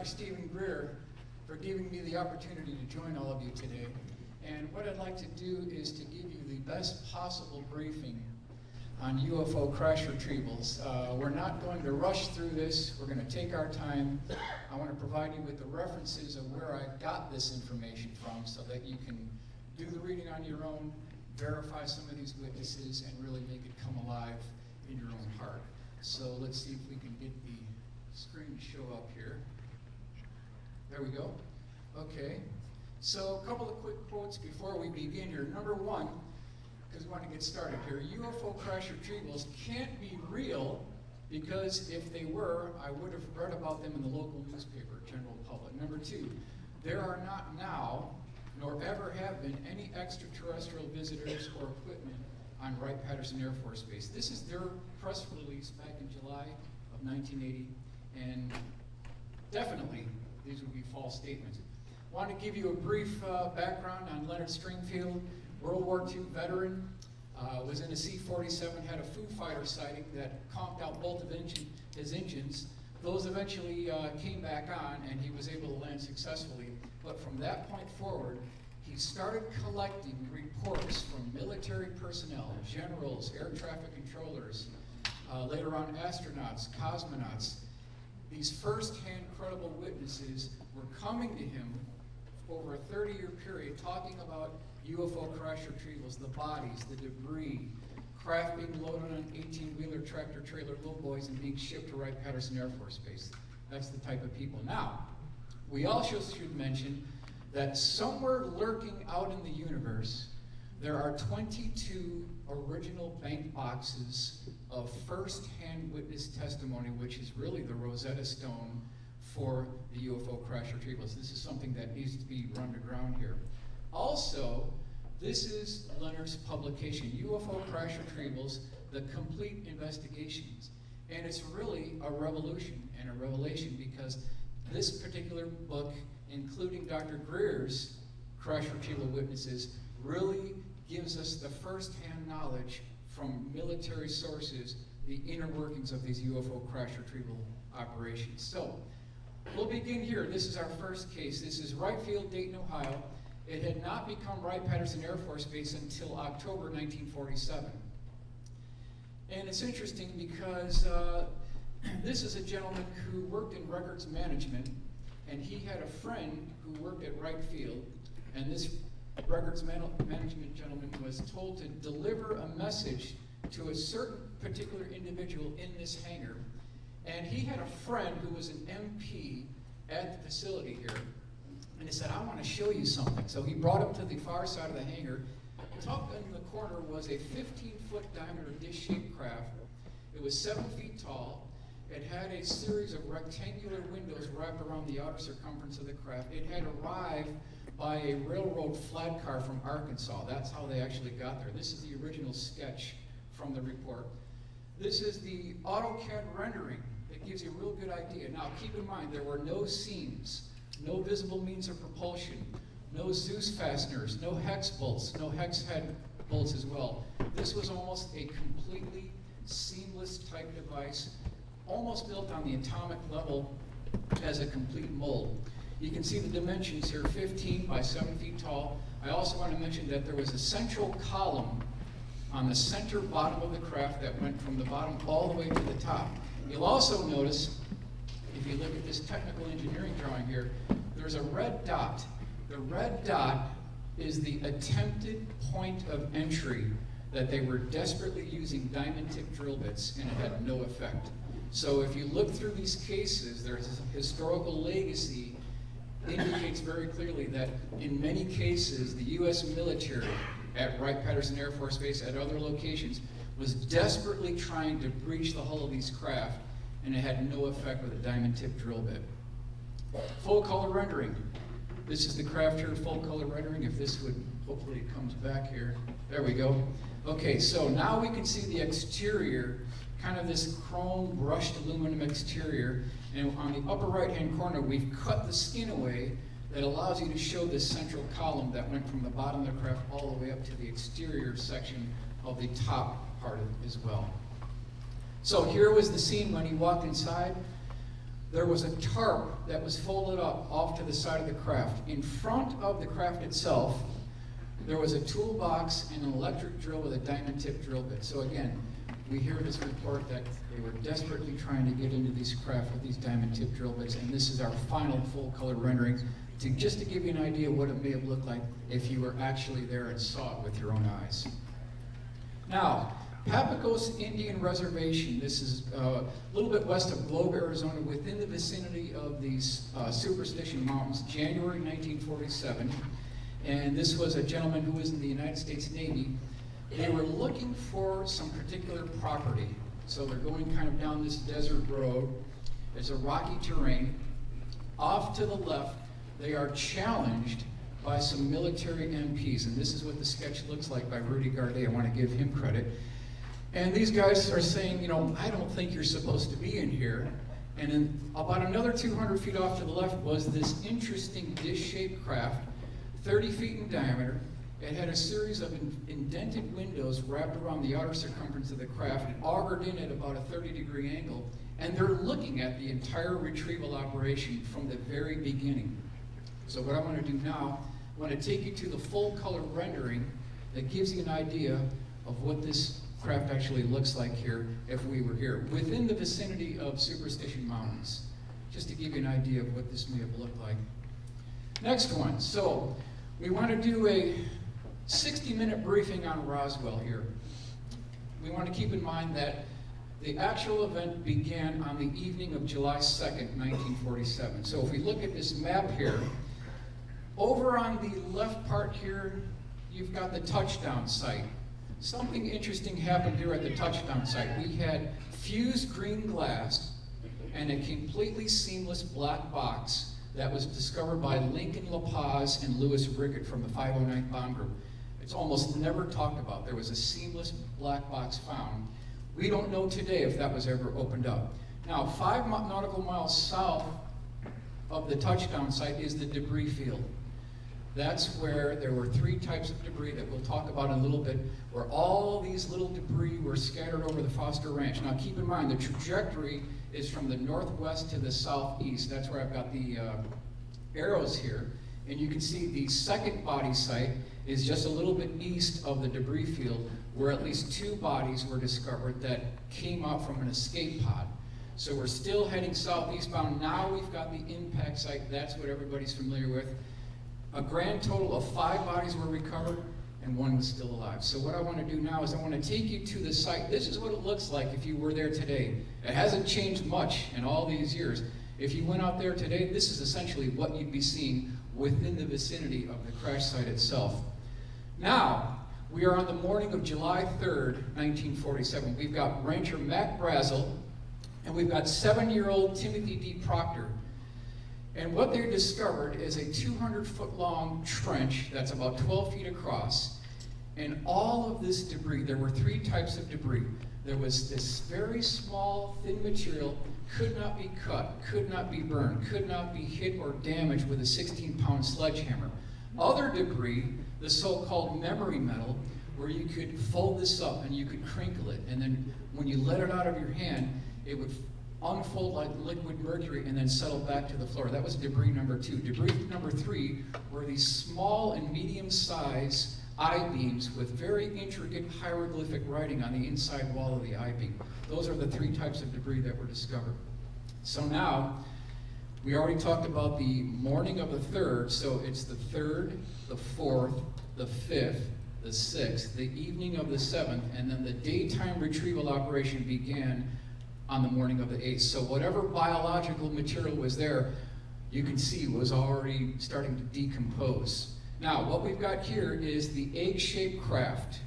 Stephen Greer for giving me the opportunity to join all of you today. And what I'd like to do is to give you the best possible briefing on UFO crash retrievals. We're not going to rush through this. We're going to take our time. I want to provide you with the references of where I got this information from so that you can do the reading on your own, verify some of these witnesses, and really make it come alive in your own heart. So let's see if we can get the screen to show up here. There we go. Okay. So a couple of quick quotes before we begin here. Number one, because we want to get started here, UFO crash retrievals can't be real because if they were, I would have read about them in the local newspaper, general public. Number two, there are not now, nor ever have been, any extraterrestrial visitors or equipment on Wright-Patterson Air Force Base. This is their press release back in July of 1980, and definitely these would be false statements. I want to give you a brief background on Leonard Stringfield, World War II veteran, was in a C-47, had a Foo Fighter sighting that conked out both of his engines. Those eventually came back on and he was able to land successfully. But from that point forward, he started collecting reports from military personnel, generals, air traffic controllers, later on astronauts, cosmonauts. These first-hand credible witnesses were coming to him over a 30-year period talking about UFO crash retrievals, the bodies, the debris, craft being loaded on 18-wheeler tractor-trailer lowboys and being shipped to Wright-Patterson Air Force Base. That's the type of people. Now, we also should mention that somewhere lurking out in the universe, there are 22 original bank boxes of first-hand witness testimony, which is really the Rosetta Stone for the UFO crash retrievals. This is something that needs to be run to ground here. Also, this is Leonard's publication, UFO Crash Retrievals, The Complete Investigations. And it's really a revolution and a revelation because this particular book, including Dr. Greer's crash retrieval witnesses, really gives us the first-hand knowledge from military sources, the inner workings of these UFO crash retrieval operations. So, we'll begin here. This is our first case. This is Wright Field, Dayton, Ohio. It had not become Wright-Patterson Air Force Base until October 1947. And it's interesting because this is a gentleman who worked in records management, and he had a friend who worked at Wright Field, and this records management gentleman was told to deliver a message to a certain particular individual in this hangar. And he had a friend who was an MP at the facility here, and he said, I want to show you something. So he brought him to the far side of the hangar. Tucked in the corner was a 15-foot diameter dish-shaped craft. It was 7 feet tall. It had a series of rectangular windows wrapped around the outer circumference of the craft. It had arrived by a railroad flat car from Arkansas. That's how they actually got there. This is the original sketch from the report. This is the AutoCAD rendering. It gives you a real good idea. Now, keep in mind, there were no seams, no visible means of propulsion, no Zeus fasteners, no hex bolts, no hex head bolts as well. This was almost a completely seamless type device, almost built on the atomic level as a complete mold. You can see the dimensions here, 15 by 7 feet tall. I also want to mention that there was a central column on the center bottom of the craft that went from the bottom all the way to the top. You'll also notice, if you look at this technical engineering drawing here, there's a red dot. The red dot is the attempted point of entry that they were desperately using diamond tip drill bits, and it had no effect. So if you look through these cases, there's a historical legacy indicates very clearly that in many cases, the U.S. military at Wright-Patterson Air Force Base, at other locations, was desperately trying to breach the hull of these craft, and it had no effect with a diamond tip drill bit. Full color rendering. This is the craft here, full color rendering. If this would, hopefully it comes back here. There we go. Okay, so now we can see the exterior, kind of this chrome brushed aluminum exterior, and on the upper right-hand corner, we've cut the skin away that allows you to show this central column that went from the bottom of the craft all the way up to the exterior section of the top part as well. So here was the scene when he walked inside. there was a tarp that was folded up off to the side of the craft. In front of the craft itself, there was a toolbox and an electric drill with a diamond tip drill bit. So again, we hear this report that they were desperately trying to get into these craft with these diamond tip drill bits, and this is our final full color rendering just to give you an idea of what it may have looked like if you were actually there and saw it with your own eyes. Now, Papagos Indian Reservation, this is a little bit west of Globe, Arizona, within the vicinity of these Superstition Mountains, January 1947. And this was a gentleman who was in the United States Navy. They were looking for some particular property. So they're going kind of down this desert road. It's a rocky terrain. Off to the left, they are challenged by some military MPs. And this is what the sketch looks like by Rudy Gardet. I want to give him credit. And these guys are saying, you know, I don't think you're supposed to be in here. And then about another 200 feet off to the left was this interesting dish-shaped craft, 30 feet in diameter. It had a series of indented windows wrapped around the outer circumference of the craft, augured in at about a 30-degree angle. And they're looking at the entire retrieval operation from the very beginning. So what I want to do now, I want to take you to the full color rendering that gives you an idea of what this craft actually looks like here if we were here, within the vicinity of Superstition Mountains, just to give you an idea of what this may have looked like. Next one, so we want to do a 60-minute briefing on Roswell here. We want to keep in mind that the actual event began on the evening of July 2nd, 1947. So if we look at this map here, over on the left part here, you've got the touchdown site. Something interesting happened here at the touchdown site. We had fused green glass and a completely seamless black box that was discovered by Lincoln La Paz and Louis Rickett from the 509th Bomb Group. It's almost never talked about. There was a seamless black box found. We don't know today if that was ever opened up. Now, 5 nautical miles south of the touchdown site is the debris field. That's where there were 3 types of debris that we'll talk about in a little bit, where all these little debris were scattered over the Foster Ranch. Now keep in mind, the trajectory is from the northwest to the southeast. That's where I've got the arrows here. And you can see the second body site is just a little bit east of the debris field, where at least 2 bodies were discovered that came out from an escape pod. So we're still heading southeastbound. Now we've got the impact site. That's what everybody's familiar with. A grand total of 5 bodies were recovered and 1 was still alive. So what I want to do now is I want to take you to the site. This is what it looks like if you were there today. It hasn't changed much in all these years. If you went out there today, this is essentially what you'd be seeing within the vicinity of the crash site itself. Now, we are on the morning of July 3rd, 1947. We've got rancher Mac Brazel and we've got 7-year-old Timothy D. Proctor. And what they discovered is a 200-foot-long trench that's about 12 feet across. And all of this debris, there were 3 types of debris. There was this very small, thin material, could not be cut, could not be burned, could not be hit or damaged with a 16-pound sledgehammer. Other debris, the so-called memory metal, where you could fold this up and you could crinkle it. And then when you let it out of your hand, it would unfold like liquid mercury and then settle back to the floor. That was debris number 2. Debris number 3 were these small and medium-sized I-beams with very intricate hieroglyphic writing on the inside wall of the I-beam. Those are the 3 types of debris that were discovered. So now, we already talked about the morning of the 3rd, so it's the 3rd, the 4th, the 5th, the 6th, the evening of the 7th, and then the daytime retrieval operation began on the morning of the 8th. So whatever biological material was there, you can see was already starting to decompose. Now, what we've got here is the egg-shaped craft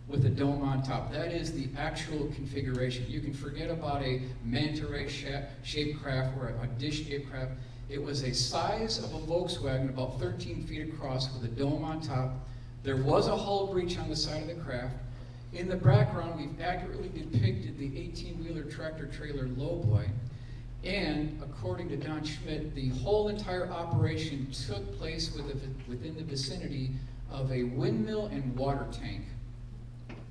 with a dome on top. That is the actual configuration. You can forget about a manta ray-shaped craft or a dish-shaped craft. It was a size of a Volkswagen, about 13 feet across with a dome on top. There was a hull breach on the side of the craft. In the background, we've accurately depicted the 18-wheeler tractor-trailer lowboy. And according to Don Schmidt, the whole entire operation took place within the vicinity of a windmill and water tank.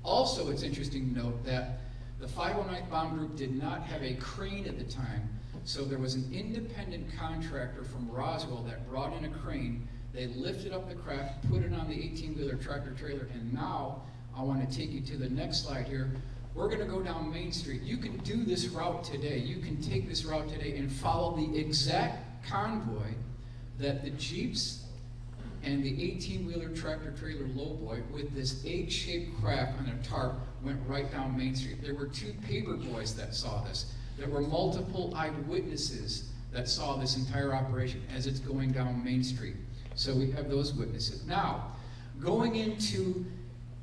Also, it's interesting to note that The 509th Bomb Group did not have a crane at the time, so there was an independent contractor from Roswell that brought in a crane. They lifted up the craft, put it on the 18-wheeler tractor trailer, and now I want to take you to the next slide here. We're going to go down Main Street. You can do this route today. You can take this route today and follow the exact convoy that the Jeeps and the 18-wheeler tractor trailer lowboy with this egg-shaped craft on a tarp went right down Main Street. There were 2 paper boys that saw this. There were multiple eyewitnesses that saw this entire operation as it's going down Main Street. So we have those witnesses. Now, going into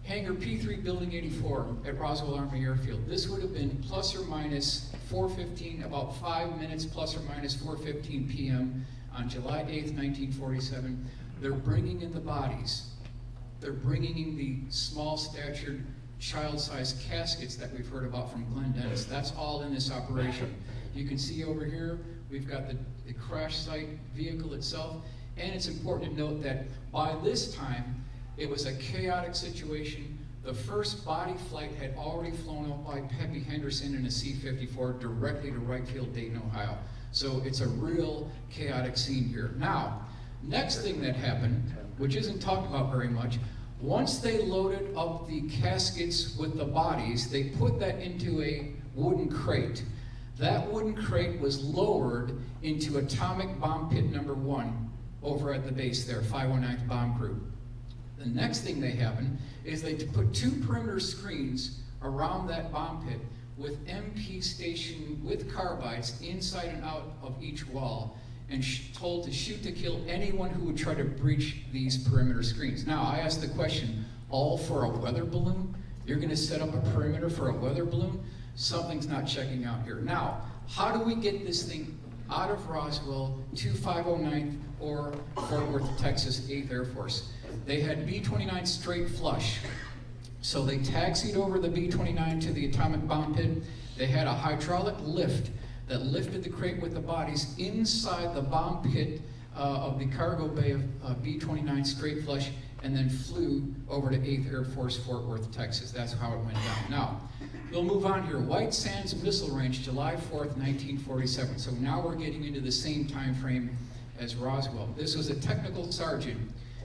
Hangar P3 Building 84 at Roswell Army Airfield, this would have been plus or minus 4:15, about 5 minutes plus or minus 4:15 p.m. on July 8th, 1947. They're bringing in the bodies. They're bringing in the small-statured, child-sized caskets that we've heard about from Glenn Dennis. That's all in this operation. You can see over here, we've got the crash site vehicle itself, and it's important to note that by this time, it was a chaotic situation. The first body flight had already flown up by Peppy Henderson in a C-54 directly to Wright Field, Dayton, Ohio. So it's a real chaotic scene here. Now, next thing that happened, which isn't talked about very much, once they loaded up the caskets with the bodies, they put that into a wooden crate. That wooden crate was lowered into atomic bomb pit number 1 over at the base there, 509th Bomb Group. The next thing that happened is they put 2 perimeter screens around that bomb pit with MP stationed with carbides inside and out of each wall, and told to shoot to kill anyone who would try to breach these perimeter screens. Now, I ask the question, all for a weather balloon? You're going to set up a perimeter for a weather balloon? Something's not checking out here. Now, how do we get this thing out of Roswell to 509th or Fort Worth, Texas 8th Air Force? They had B-29 straight flush. So they taxied over the B-29 to the atomic bomb pit. They had a hydraulic lift that lifted the crate with the bodies inside the bomb pit of the cargo bay of B-29 straight flush, and then flew over to 8th Air Force, Fort Worth, Texas. That's how it went down. Now, we'll move on here. White Sands Missile Range, July 4th, 1947. So now we're getting into the same time frame as Roswell. This was a technical sergeant,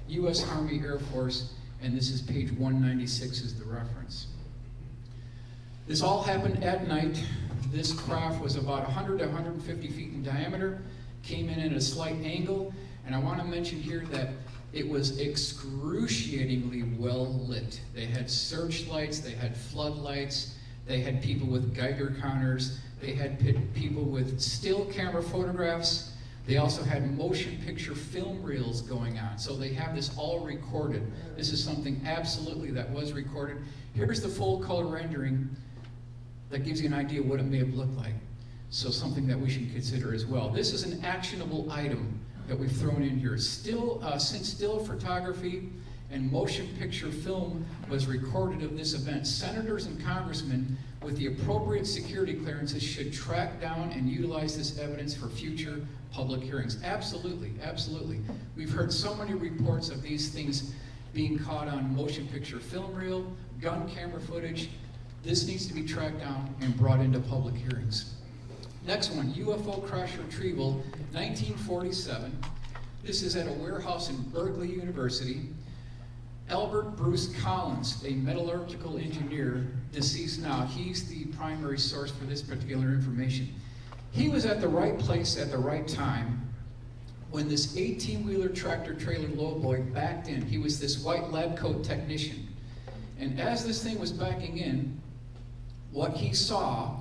U.S. Army Air Force, and this is page 196 is the reference. This all happened at night. This craft was about 100 to 150 feet in diameter, came in at a slight angle, and I want to mention here that it was excruciatingly well lit. They had searchlights, they had floodlights, they had people with Geiger counters, they had people with still camera photographs, they also had motion picture film reels going on. So they have this all recorded. This is something absolutely that was recorded. Here's the full color rendering that gives you an idea what it may have looked like. So something that we should consider as well. This is an actionable item that we've thrown in here. Since still photography and motion picture film was recorded of this event, senators and congressmen with the appropriate security clearances should track down and utilize this evidence for future public hearings. Absolutely, absolutely. We've heard so many reports of these things being caught on motion picture film reel, gun camera footage. This needs to be tracked down and brought into public hearings. Next one, UFO crash retrieval, 1947. This is at a warehouse in Berkeley University. Albert Bruce Collins, a metallurgical engineer, deceased now, he's the primary source for this particular information. He was at the right place at the right time when this 18-wheeler tractor trailer lowboy backed in. He was this white lab coat technician. And as this thing was backing in, what he saw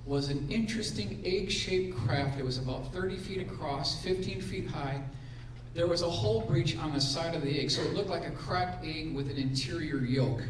was an interesting egg-shaped craft. It was about 30 feet across, 15 feet high. There was a hole breach on the side of the egg, so it looked like a cracked egg with an interior yolk.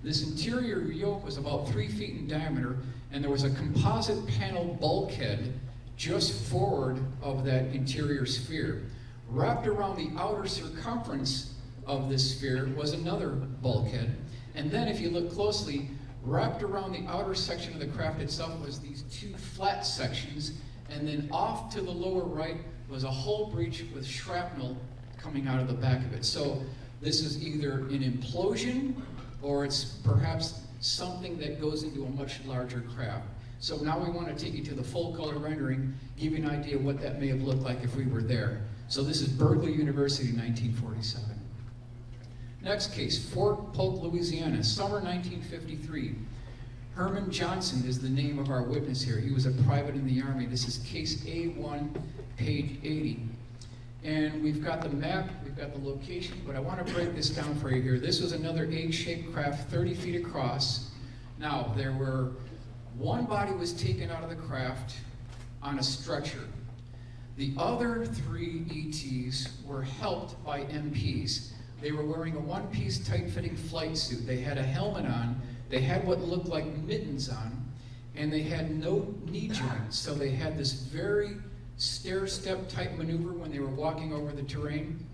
This interior yolk was about 3 feet in diameter, and there was a composite panel bulkhead just forward of that interior sphere. Wrapped around the outer circumference of this sphere was another bulkhead, and then if you look closely, wrapped around the outer section of the craft itself was these 2 flat sections, and then off to the lower right was a hole breach with shrapnel coming out of the back of it. So this is either an implosion, or it's perhaps something that goes into a much larger craft. So now we want to take you to the full color rendering, give you an idea of what that may have looked like if we were there. So this is Berkeley University, 1947. Next case, Fort Polk, Louisiana, summer 1953. Herman Johnson is the name of our witness here. He was a private in the Army. This is case A1, page 80. And we've got the map, we've got the location, but I want to break this down for you here. This was another egg-shaped craft, 30 feet across. Now, one body was taken out of the craft on a stretcher. The other 3 ETs were helped by MPs. They were wearing a one-piece tight-fitting flight suit. They had a helmet on, they had what looked like mittens on, and they had no knee joints. So they had this very stair-step type maneuver when they were walking over the terrain.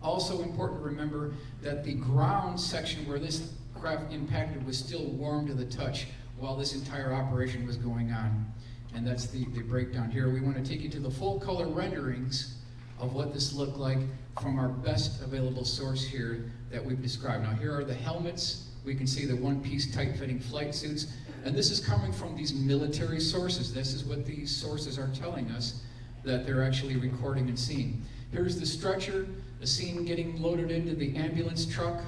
Also important to remember that the ground section where this craft impacted was still warm to the touch while this entire operation was going on. And that's the breakdown here. We want to take you to the full color renderings of what this looked like from our best available source here that we've described. Now here are the helmets. We can see the one-piece tight-fitting flight suits. And this is coming from these military sources. This is what these sources are telling us that they're actually recording and seeing. Here's the stretcher, the scene getting loaded into the ambulance truck,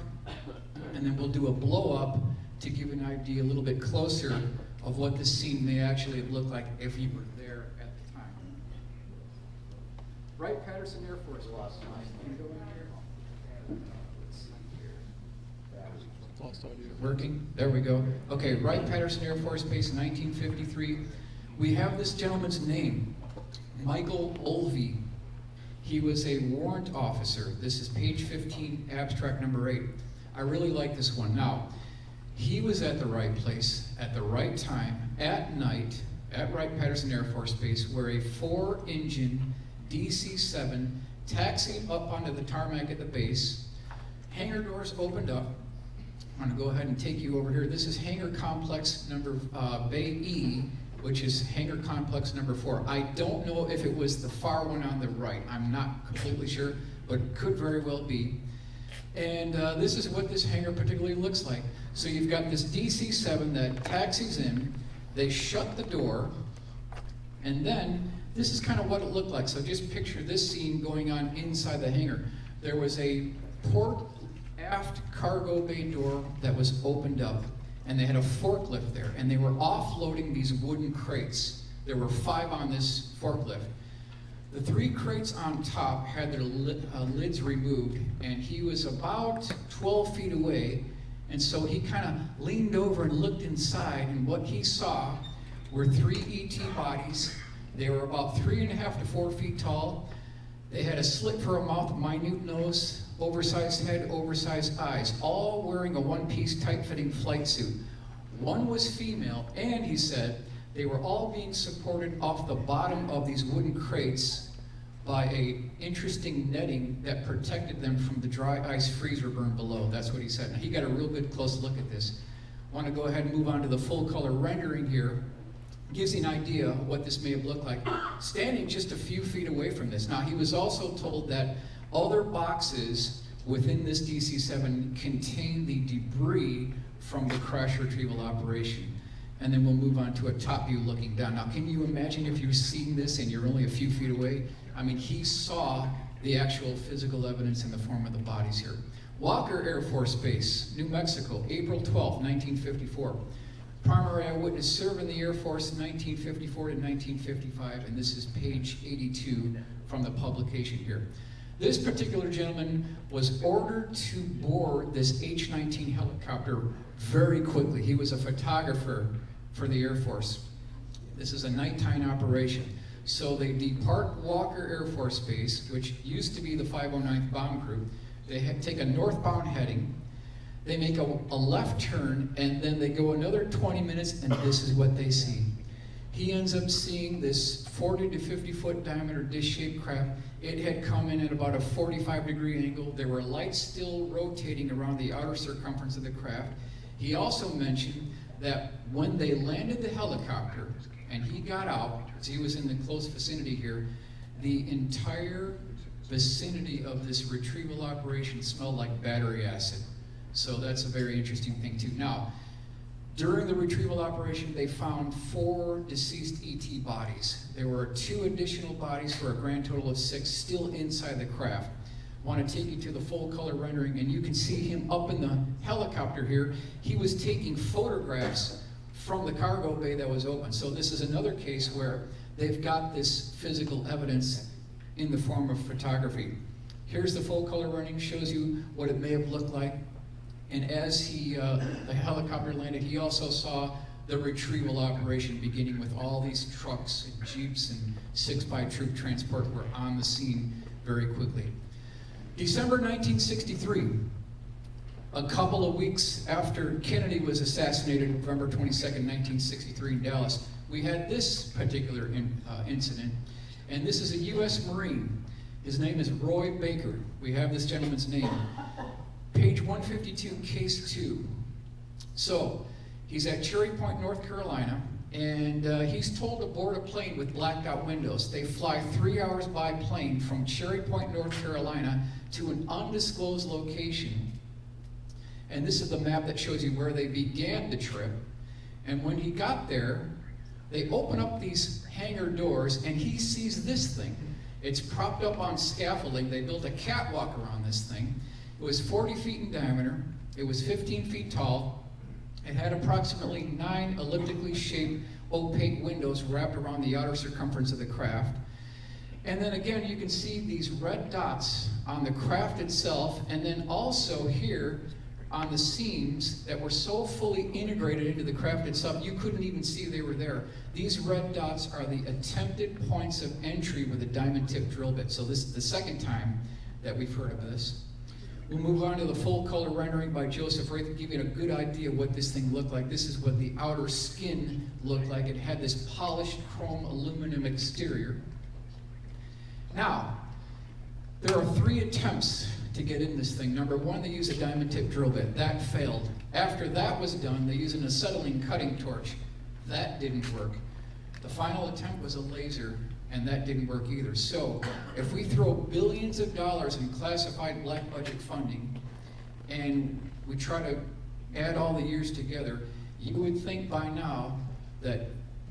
and then we'll do a blow-up to give an idea a little bit closer of what this scene may actually have looked like if you were there at the time. Wright-Patterson Air Force Base. Can you go in here? Let's see here. Lost audio. Working? There we go. Okay, Wright-Patterson Air Force Base, 1953. We have this gentleman's name, Michael Olvey. He was a warrant officer. This is page 15, abstract number 8. I really like this one. Now, he was at the right place, at the right time, at night, at Wright-Patterson Air Force Base, where a 4-engine DC-7 taxied up onto the tarmac at the base. Hangar doors opened up. I'm going to go ahead and take you over here. This is hangar complex number Bay E, which is hangar complex number 4. I don't know if it was the far one on the right. I'm not completely sure, but could very well be. And this is what this hangar particularly looks like. So you've got this DC-7 that taxis in, they shut the door, and then this is kind of what it looked like. So just picture this scene going on inside the hangar. There was a port aft cargo bay door that was opened up, and they had a forklift there, and they were offloading these wooden crates. There were 5 on this forklift. The 3 crates on top had their lids removed, and he was about 12 feet away, and so he kind of leaned over and looked inside, and what he saw were 3 ET bodies. They were about 3.5 to 4 feet tall. They had a slit for a mouth, minute nose, oversized head, oversized eyes, all wearing a one-piece tight-fitting flight suit. One was female, and he said they were all being supported off the bottom of these wooden crates by a interesting netting that protected them from the dry ice freezer burn below. That's what he said. Now, he got a real good close look at this. Want to go ahead and move on to the full color rendering here. Gives you an idea of what this may have looked like standing just a few feet away from this. Now, he was also told that other boxes within this DC-7 contain the debris from the crash retrieval operation. And then we'll move on to a top view looking down. Now, can you imagine if you're seeing this and you're only a few feet away? I mean, he saw the actual physical evidence in the form of the bodies here. Walker Air Force Base, New Mexico, April 12, 1954. Primary eyewitness served in the Air Force 1954 to 1955, and this is page 82 from the publication here. This particular gentleman was ordered to board this H-19 helicopter very quickly. He was a photographer for the Air Force. This is a nighttime operation. So they depart Walker Air Force Base, which used to be the 509th Bomb Group. They take a northbound heading. They make a left turn, and then they go another 20 minutes, and this is what they see. He ends up seeing this 40 to 50 foot diameter disc-shaped craft. It had come in at about a 45-degree angle. There were lights still rotating around the outer circumference of the craft. He also mentioned that when they landed the helicopter, and he got out, because he was in the close vicinity here, the entire vicinity of this retrieval operation smelled like battery acid. So that's a very interesting thing too. Now, During the retrieval operation, they found 4 deceased ET bodies. There were 2 additional bodies for a grand total of 6 still inside the craft. I want to take you to the full color rendering, and you can see him up in the helicopter here. He was taking photographs from the cargo bay that was open. So this is another case where they've got this physical evidence in the form of photography. Here's the full color rendering, shows you what it may have looked like. And as the helicopter landed, he also saw the retrieval operation beginning with all these trucks and jeeps and 6x troop transport were on the scene very quickly. December 1963, a couple of weeks after Kennedy was assassinated, November 22nd, 1963 in Dallas, we had this particular incident, and this is a U.S. Marine. His name is Roy Baker. We have this gentleman's name. Page 152, case 2. So, he's at Cherry Point, North Carolina, and he's told to board a plane with blacked out windows. They fly 3 hours by plane from Cherry Point, North Carolina to an undisclosed location. And this is the map that shows you where they began the trip. And when he got there, they open up these hangar doors and he sees this thing. It's propped up on scaffolding. They built a catwalk around this thing. It was 40 feet in diameter, it was 15 feet tall, it had approximately 9 elliptically shaped opaque windows wrapped around the outer circumference of the craft. And then again, you can see these red dots on the craft itself, and then also here on the seams that were so fully integrated into the craft itself, you couldn't even see they were there. These red dots are the attempted points of entry with a diamond tip drill bit. So this is the second time that we've heard of this. We'll move on to the full color rendering by Joseph Wraith to give you a good idea what this thing looked like. This is what the outer skin looked like. It had this polished chrome aluminum exterior. Now, there are 3 attempts to get in this thing. Number 1, they use a diamond tip drill bit. That failed. After that was done, they used an acetylene cutting torch. That didn't work. The final attempt was a laser, and that didn't work either. So, if we throw billions of dollars in classified black budget funding, and we try to add all the years together, you would think by now that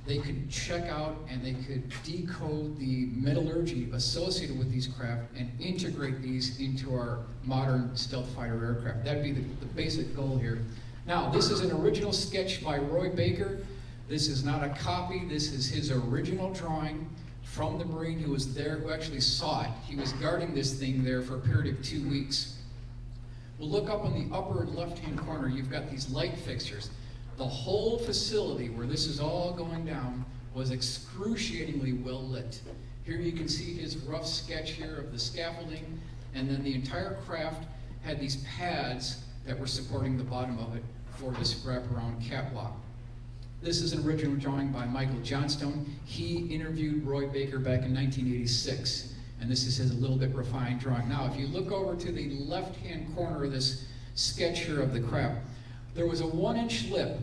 they could check out and they could decode the metallurgy associated with these craft and integrate these into our modern stealth fighter aircraft. That'd be the basic goal here. Now, this is an original sketch by Roy Baker. This is not a copy. This is his original drawing from the Marine who was there, who actually saw it. He was guarding this thing there for a period of 2 weeks. We'll look up in the upper left-hand corner. You've got these light fixtures. The whole facility where this is all going down was excruciatingly well lit. Here you can see his rough sketch here of the scaffolding, and then the entire craft had these pads that were supporting the bottom of it for this wraparound catwalk. This is an original drawing by Michael Johnstone. He interviewed Roy Baker back in 1986, and this is his a little bit refined drawing. Now, if you look over to the left-hand corner of this sketch here of the craft, there was a 1-inch lip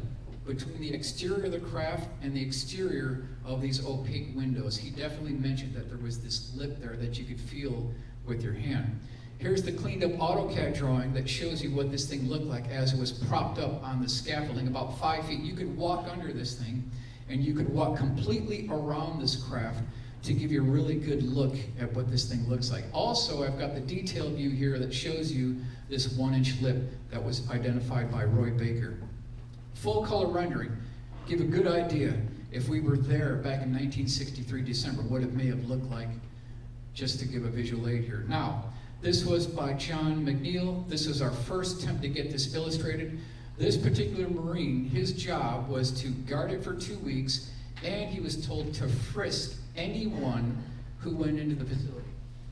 between the exterior of the craft and the exterior of these opaque windows. He definitely mentioned that there was this lip there that you could feel with your hand. Here's the cleaned up AutoCAD drawing that shows you what this thing looked like as it was propped up on the scaffolding, about 5 feet. You could walk under this thing, and you could walk completely around this craft to give you a really good look at what this thing looks like. Also, I've got the detailed view here that shows you this 1-inch lip that was identified by Roy Baker. Full color rendering, give a good idea if we were there back in 1963 December, what it may have looked like, just to give a visual aid here. Now, this was by John McNeil. This was our first attempt to get this illustrated. This particular Marine, his job was to guard it for 2 weeks, and he was told to frisk anyone who went into the facility.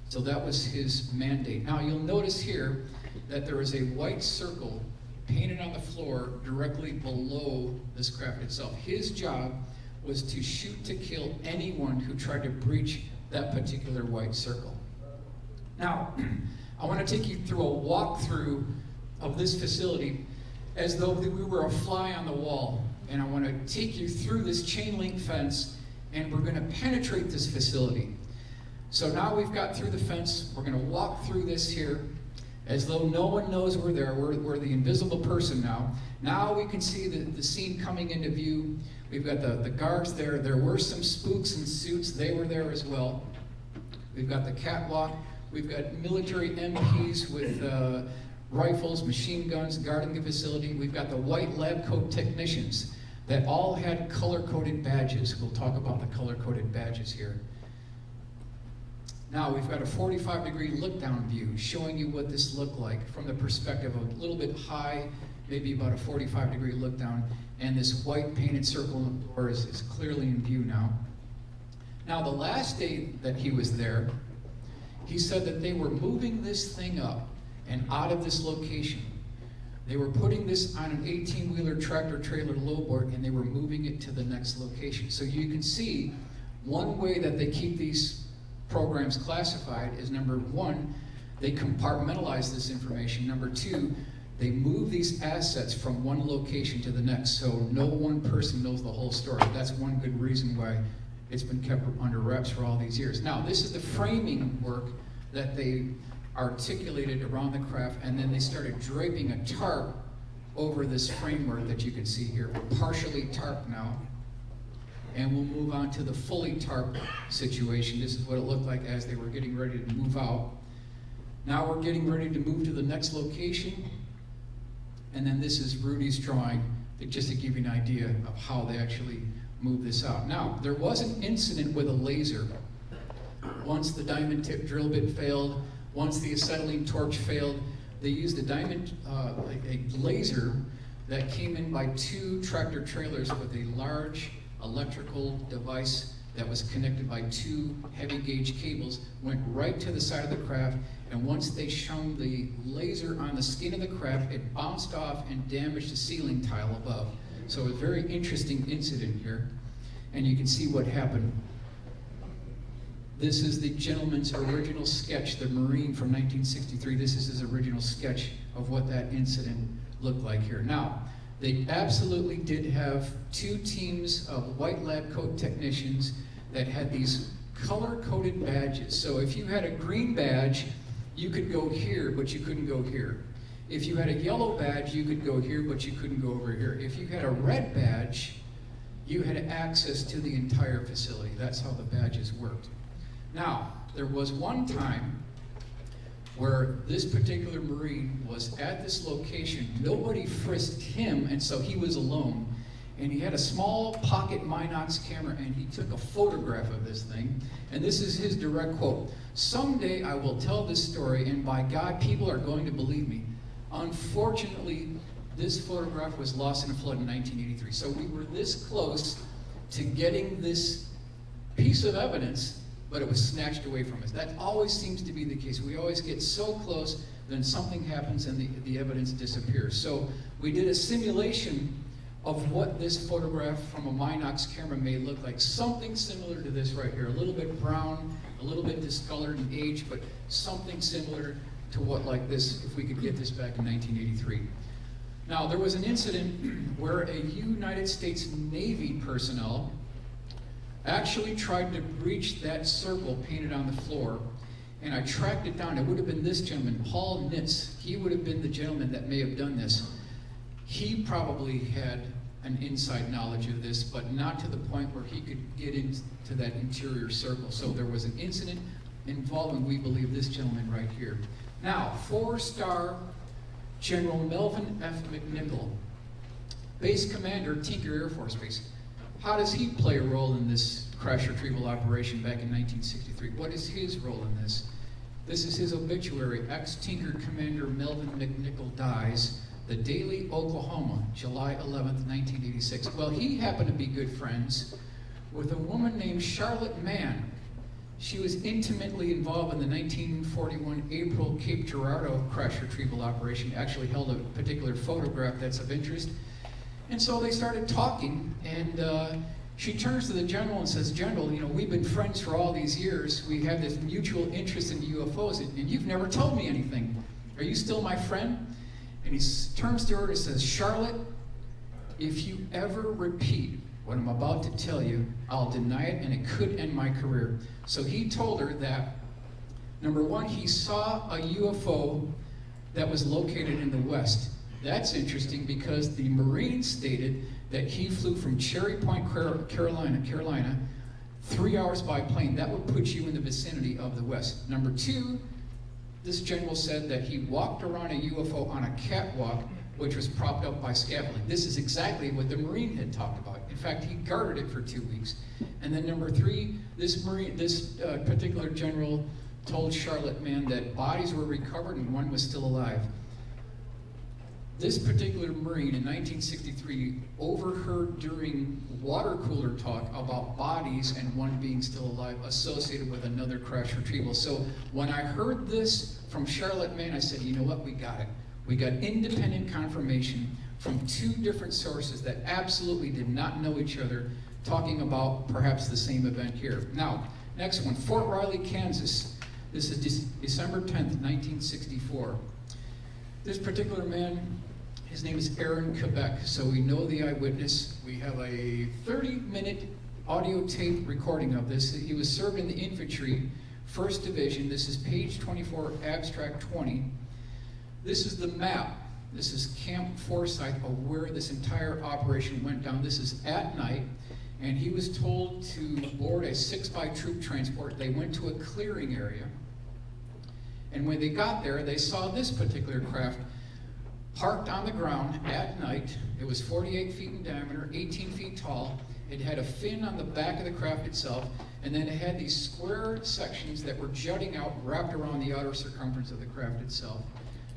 So that was his mandate. Now you'll notice here that there is a white circle painted on the floor directly below this craft itself. His job was to shoot to kill anyone who tried to breach that particular white circle. Now, I want to take you through a walkthrough of this facility as though we were a fly on the wall. And I want to take you through this chain link fence, and we're going to penetrate this facility. So now we've got through the fence, we're going to walk through this here. as though no one knows we're there. We're the invisible person now. Now we can see the scene coming into view. We've got the guards there. There were some spooks in suits. They were there as well. We've got the catwalk. We've got military MPs with rifles, machine guns guarding the facility. We've got the white lab coat technicians that all had color-coded badges. We'll talk about the color-coded badges here. Now we've got a 45-degree look-down view showing you what this looked like from the perspective of a little bit high, maybe about a 45-degree look-down, and this white painted circle on the door is clearly in view now. Now the last day that he was there, he said that they were moving this thing up and out of this location. They were putting this on an 18-wheeler tractor-trailer lowboard, and they were moving it to the next location. So you can see one way that they keep these programs classified is, number one, they compartmentalize this information. Number two, they move these assets from one location to the next, so no one person knows the whole story. That's one good reason why it's been kept under wraps for all these years. Now, this is the framing work that they articulated around the craft, and then they started draping a tarp over this framework that you can see here. We're partially tarped now, and we'll move on to the fully tarped situation. This is what it looked like as they were getting ready to move out. Now we're getting ready to move to the next location, and then this is Rudy's drawing, just to give you an idea of how they actually moved this out. Now, there was an incident with a laser. Once the diamond tip drill bit failed, once the acetylene torch failed, they used a laser that came in by two tractor trailers with a large electrical device that was connected by two heavy gauge cables, went right to the side of the craft, and once they shone the laser on the skin of the craft, it bounced off and damaged the ceiling tile above. So a very interesting incident here, and you can see what happened. This is the gentleman's original sketch, the Marine from 1963. This is his original sketch of what that incident looked like here. Now, they absolutely did have two teams of white lab coat technicians that had these color-coded badges. So if you had a green badge, you could go here, but you couldn't go here. If you had a yellow badge, you could go here, but you couldn't go over here. If you had a red badge, you had access to the entire facility. That's how the badges worked. Now, there was one time where this particular Marine was at this location. Nobody frisked him, and so he was alone. And he had a small pocket Minox camera, and he took a photograph of this thing. And this is his direct quote: "Someday I will tell this story, and by God, people are going to believe me." Unfortunately, this photograph was lost in a flood in 1983. So we were this close to getting this piece of evidence, but it was snatched away from us. That always seems to be the case. We always get so close, then something happens and the evidence disappears. So we did a simulation of what this photograph from a Minox camera may look like. Something similar to this right here. A little bit brown, a little bit discolored in age, but something similar to what like this, if we could get this back in 1983. Now, there was an incident where a United States Navy personnel actually tried to breach that circle painted on the floor, and I tracked it down. It would have been this gentleman, Paul Nitz. He would have been the gentleman that may have done this. He probably had an inside knowledge of this, but not to the point where he could get into that interior circle. So there was an incident involving, we believe, this gentleman right here. Now, 4-star General Melvin F. McNichol, Base Commander, Tinker Air Force Base. How does he play a role in this crash retrieval operation back in 1963? What is his role in this? This is his obituary. Ex-Tinker Commander Melvin McNichol dies. The Daily, Oklahoma, July 11th, 1986. Well, he happened to be good friends with a woman named Charlotte Mann. She was intimately involved in the 1941 April Cape Girardeau crash retrieval operation. Actually held a particular photograph that's of interest. And so they started talking, and she turns to the general and says, "General, you know, we've been friends for all these years. We have this mutual interest in UFOs, and you've never told me anything. Are you still my friend?" And he turns to her and says, "Charlotte, if you ever repeat what I'm about to tell you, I'll deny it, and it could end my career." So he told her that, number one, he saw a UFO that was located in the west. That's interesting because the Marine stated that he flew from Cherry Point, Carolina, 3 hours by plane. That would put you in the vicinity of the west. Number two, this general said that he walked around a UFO on a catwalk, which was propped up by scaffolding. This is exactly what the Marine had talked about. In fact, he guarded it for 2 weeks. And then number three, this particular general told Charlotte man that bodies were recovered and one was still alive. This particular Marine in 1963 overheard during water cooler talk about bodies and one being still alive associated with another crash retrieval. So when I heard this from Charlotte man, I said, you know what, we got it. We got independent confirmation from two different sources that absolutely did not know each other, talking about perhaps the same event here. Now, next one, Fort Riley, Kansas. This is December 10th, 1964. This particular man, his name is Aaron Quebec, so we know the eyewitness. We have a 30-minute audio tape recording of this. He was served in the infantry, 1st Division. This is page 24, abstract 20. This is the map. This is Camp Forsyth of where this entire operation went down. This is at night, and he was told to board a 6x troop transport. They went to a clearing area, and when they got there, they saw this particular craft parked on the ground at night. It was 48 feet in diameter, 18 feet tall. It had a fin on the back of the craft itself, and then it had these square sections that were jutting out, wrapped around the outer circumference of the craft itself.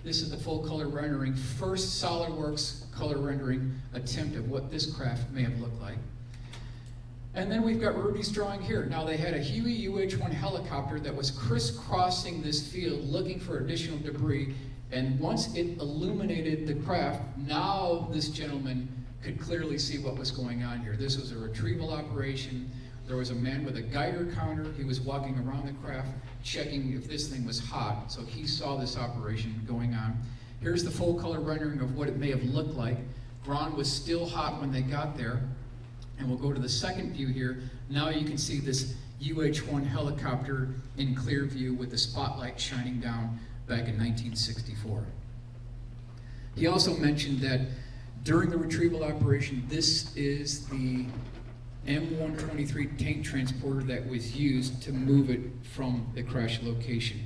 This is the full color rendering, first SolidWorks color rendering attempt of what this craft may have looked like. And then we've got Rudy's drawing here. Now they had a Huey UH-1 helicopter that was crisscrossing this field looking for additional debris, and once it illuminated the craft, now this gentleman could clearly see what was going on here. This was a retrieval operation. There was a man with a Geiger counter. He was walking around the craft checking if this thing was hot, so he saw this operation going on. Here's the full color rendering of what it may have looked like. Ground was still hot when they got there. And we'll go to the second view here. Now you can see this UH-1 helicopter in clear view with the spotlight shining down back in 1964. He also mentioned that during the retrieval operation, this is the M123 tank transporter that was used to move it from the crash location.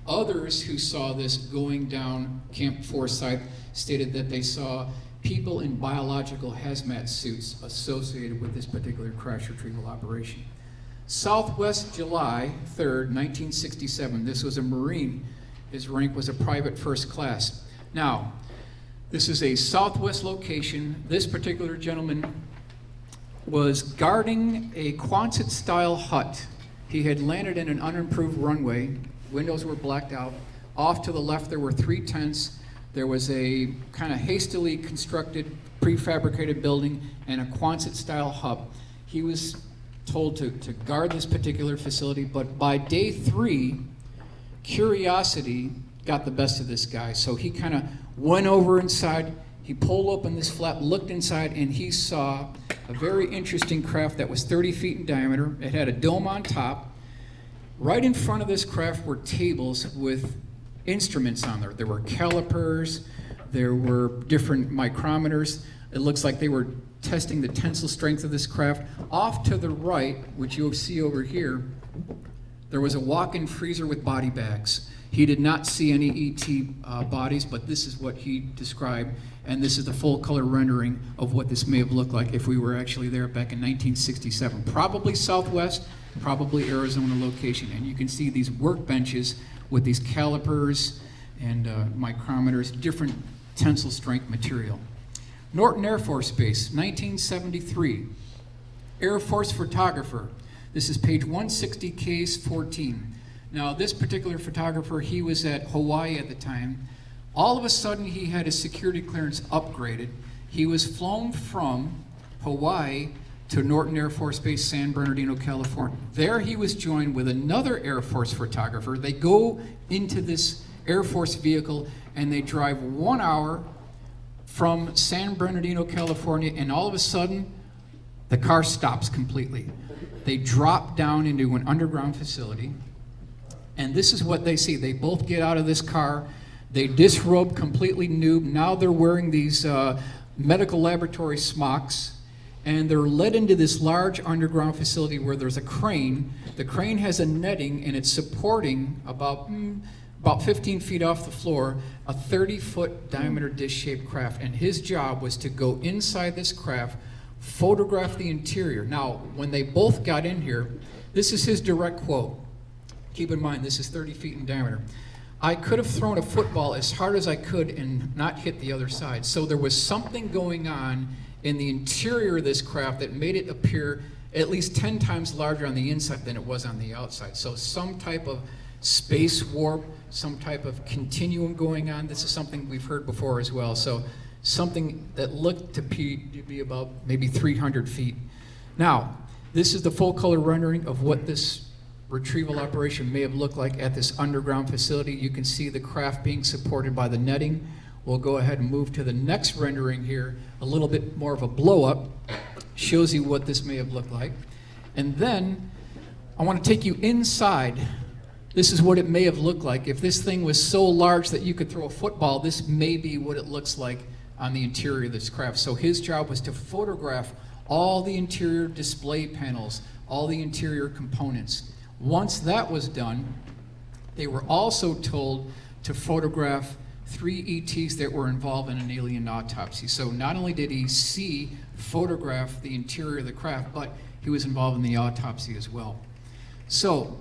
Others who saw this going down Camp Forsyth stated that they saw people in biological hazmat suits associated with this particular crash retrieval operation. Southwest, July 3rd, 1967. This was a Marine. His rank was a private first class. Now, this is a Southwest location. This particular gentleman was guarding a Quonset-style hut. He had landed in an unimproved runway. Windows were blacked out. Off to the left, there were 3 tents. There was a kind of hastily constructed, prefabricated building and a Quonset-style hut. He was told to guard this particular facility, but by day 3, curiosity got the best of this guy. So he kind of went over inside. He pulled open this flap, looked inside, and he saw a very interesting craft that was 30 feet in diameter. It had a dome on top. Right in front of this craft were tables with instruments on there. There were calipers, there were different micrometers. It looks like they were testing the tensile strength of this craft. Off to the right, which you'll see over here, there was a walk-in freezer with body bags. He did not see any ET bodies, but this is what he described, and this is the full color rendering of what this may have looked like if we were actually there back in 1967. Probably Southwest, probably Arizona location, and you can see these workbenches with these calipers and micrometers, different tensile strength material. Norton Air Force Base, 1973. Air Force photographer. This is page 160, case 14. Now, this particular photographer, he was at Hawaii at the time. All of a sudden, he had his security clearance upgraded. He was flown from Hawaii to Norton Air Force Base, San Bernardino, California. There he was joined with another Air Force photographer. They go into this Air Force vehicle and they drive 1 hour from San Bernardino, California, and all of a sudden, the car stops completely. They drop down into an underground facility, and this is what they see. They both get out of this car. They disrobed completely nude. Now they're wearing these medical laboratory smocks, and they're led into this large underground facility where there's a crane. The crane has a netting, and it's supporting about 15 feet off the floor, a 30-foot diameter dish-shaped craft. And his job was to go inside this craft, photograph the interior. Now, when they both got in here, this is his direct quote. Keep in mind, this is 30 feet in diameter. "I could have thrown a football as hard as I could and not hit the other side." So there was something going on in the interior of this craft that made it appear at least 10 times larger on the inside than it was on the outside. So some type of space warp, some type of continuum going on. This is something we've heard before as well. So something that looked to be about maybe 300 feet. Now, this is the full color rendering of what this retrieval operation may have looked like at this underground facility. You can see the craft being supported by the netting. We'll go ahead and move to the next rendering here, a little bit more of a blow up. Shows you what this may have looked like. And then I want to take you inside. This is what it may have looked like. If this thing was so large that you could throw a football, this may be what it looks like on the interior of this craft. So his job was to photograph all the interior display panels, all the interior components. Once that was done, they were also told to photograph 3 ETs that were involved in an alien autopsy. So not only did he photograph the interior of the craft, but he was involved in the autopsy as well. So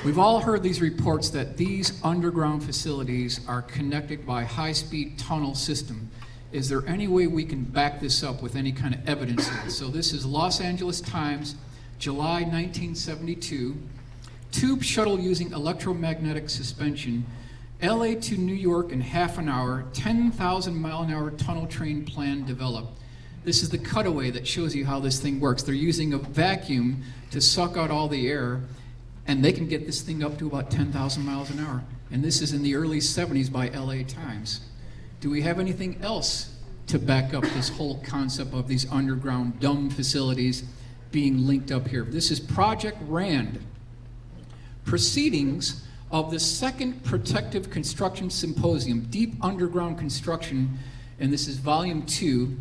we've all heard these reports that these underground facilities are connected by high-speed tunnel system. Is there any way we can back this up with any kind of evidence? So this is Los Angeles Times, July 1972. Tube shuttle using electromagnetic suspension, LA to New York in half an hour, 10,000 mile an hour tunnel train plan developed. This is the cutaway that shows you how this thing works. They're using a vacuum to suck out all the air, and they can get this thing up to about 10,000 miles an hour. And this is in the early 70s by LA Times. Do we have anything else to back up this whole concept of these underground dumb facilities being linked up here? This is Project RAND. Proceedings of the second Protective Construction Symposium, Deep Underground Construction, and this is Volume 2,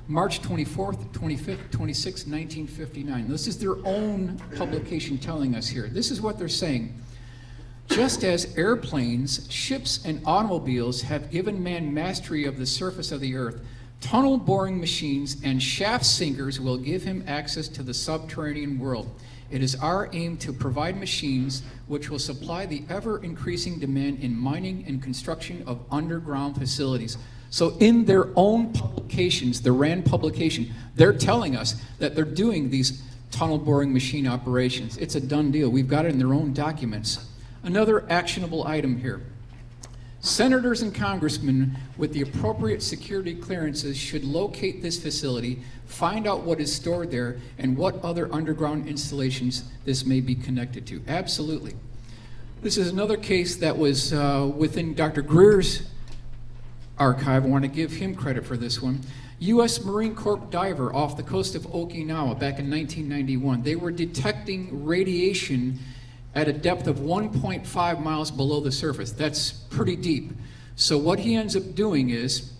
March 24th, 25th, 26th, 1959. This is their own publication telling us here. This is what they're saying. Just as airplanes, ships, and automobiles have given man mastery of the surface of the earth, tunnel boring machines and shaft sinkers will give him access to the subterranean world. It is our aim to provide machines which will supply the ever-increasing demand in mining and construction of underground facilities. So in their own publications, the RAND publication, they're telling us that they're doing these tunnel boring machine operations. It's a done deal. We've got it in their own documents. Another actionable item here. Senators and congressmen with the appropriate security clearances should locate this facility, find out what is stored there, and what other underground installations this may be connected to. Absolutely. This is another case that was within Dr. Greer's archive. I want to give him credit for this one. U.S. Marine Corps diver off the coast of Okinawa back in 1991. They were detecting radiation at a depth of 1.5 miles below the surface. That's pretty deep. So what he ends up doing is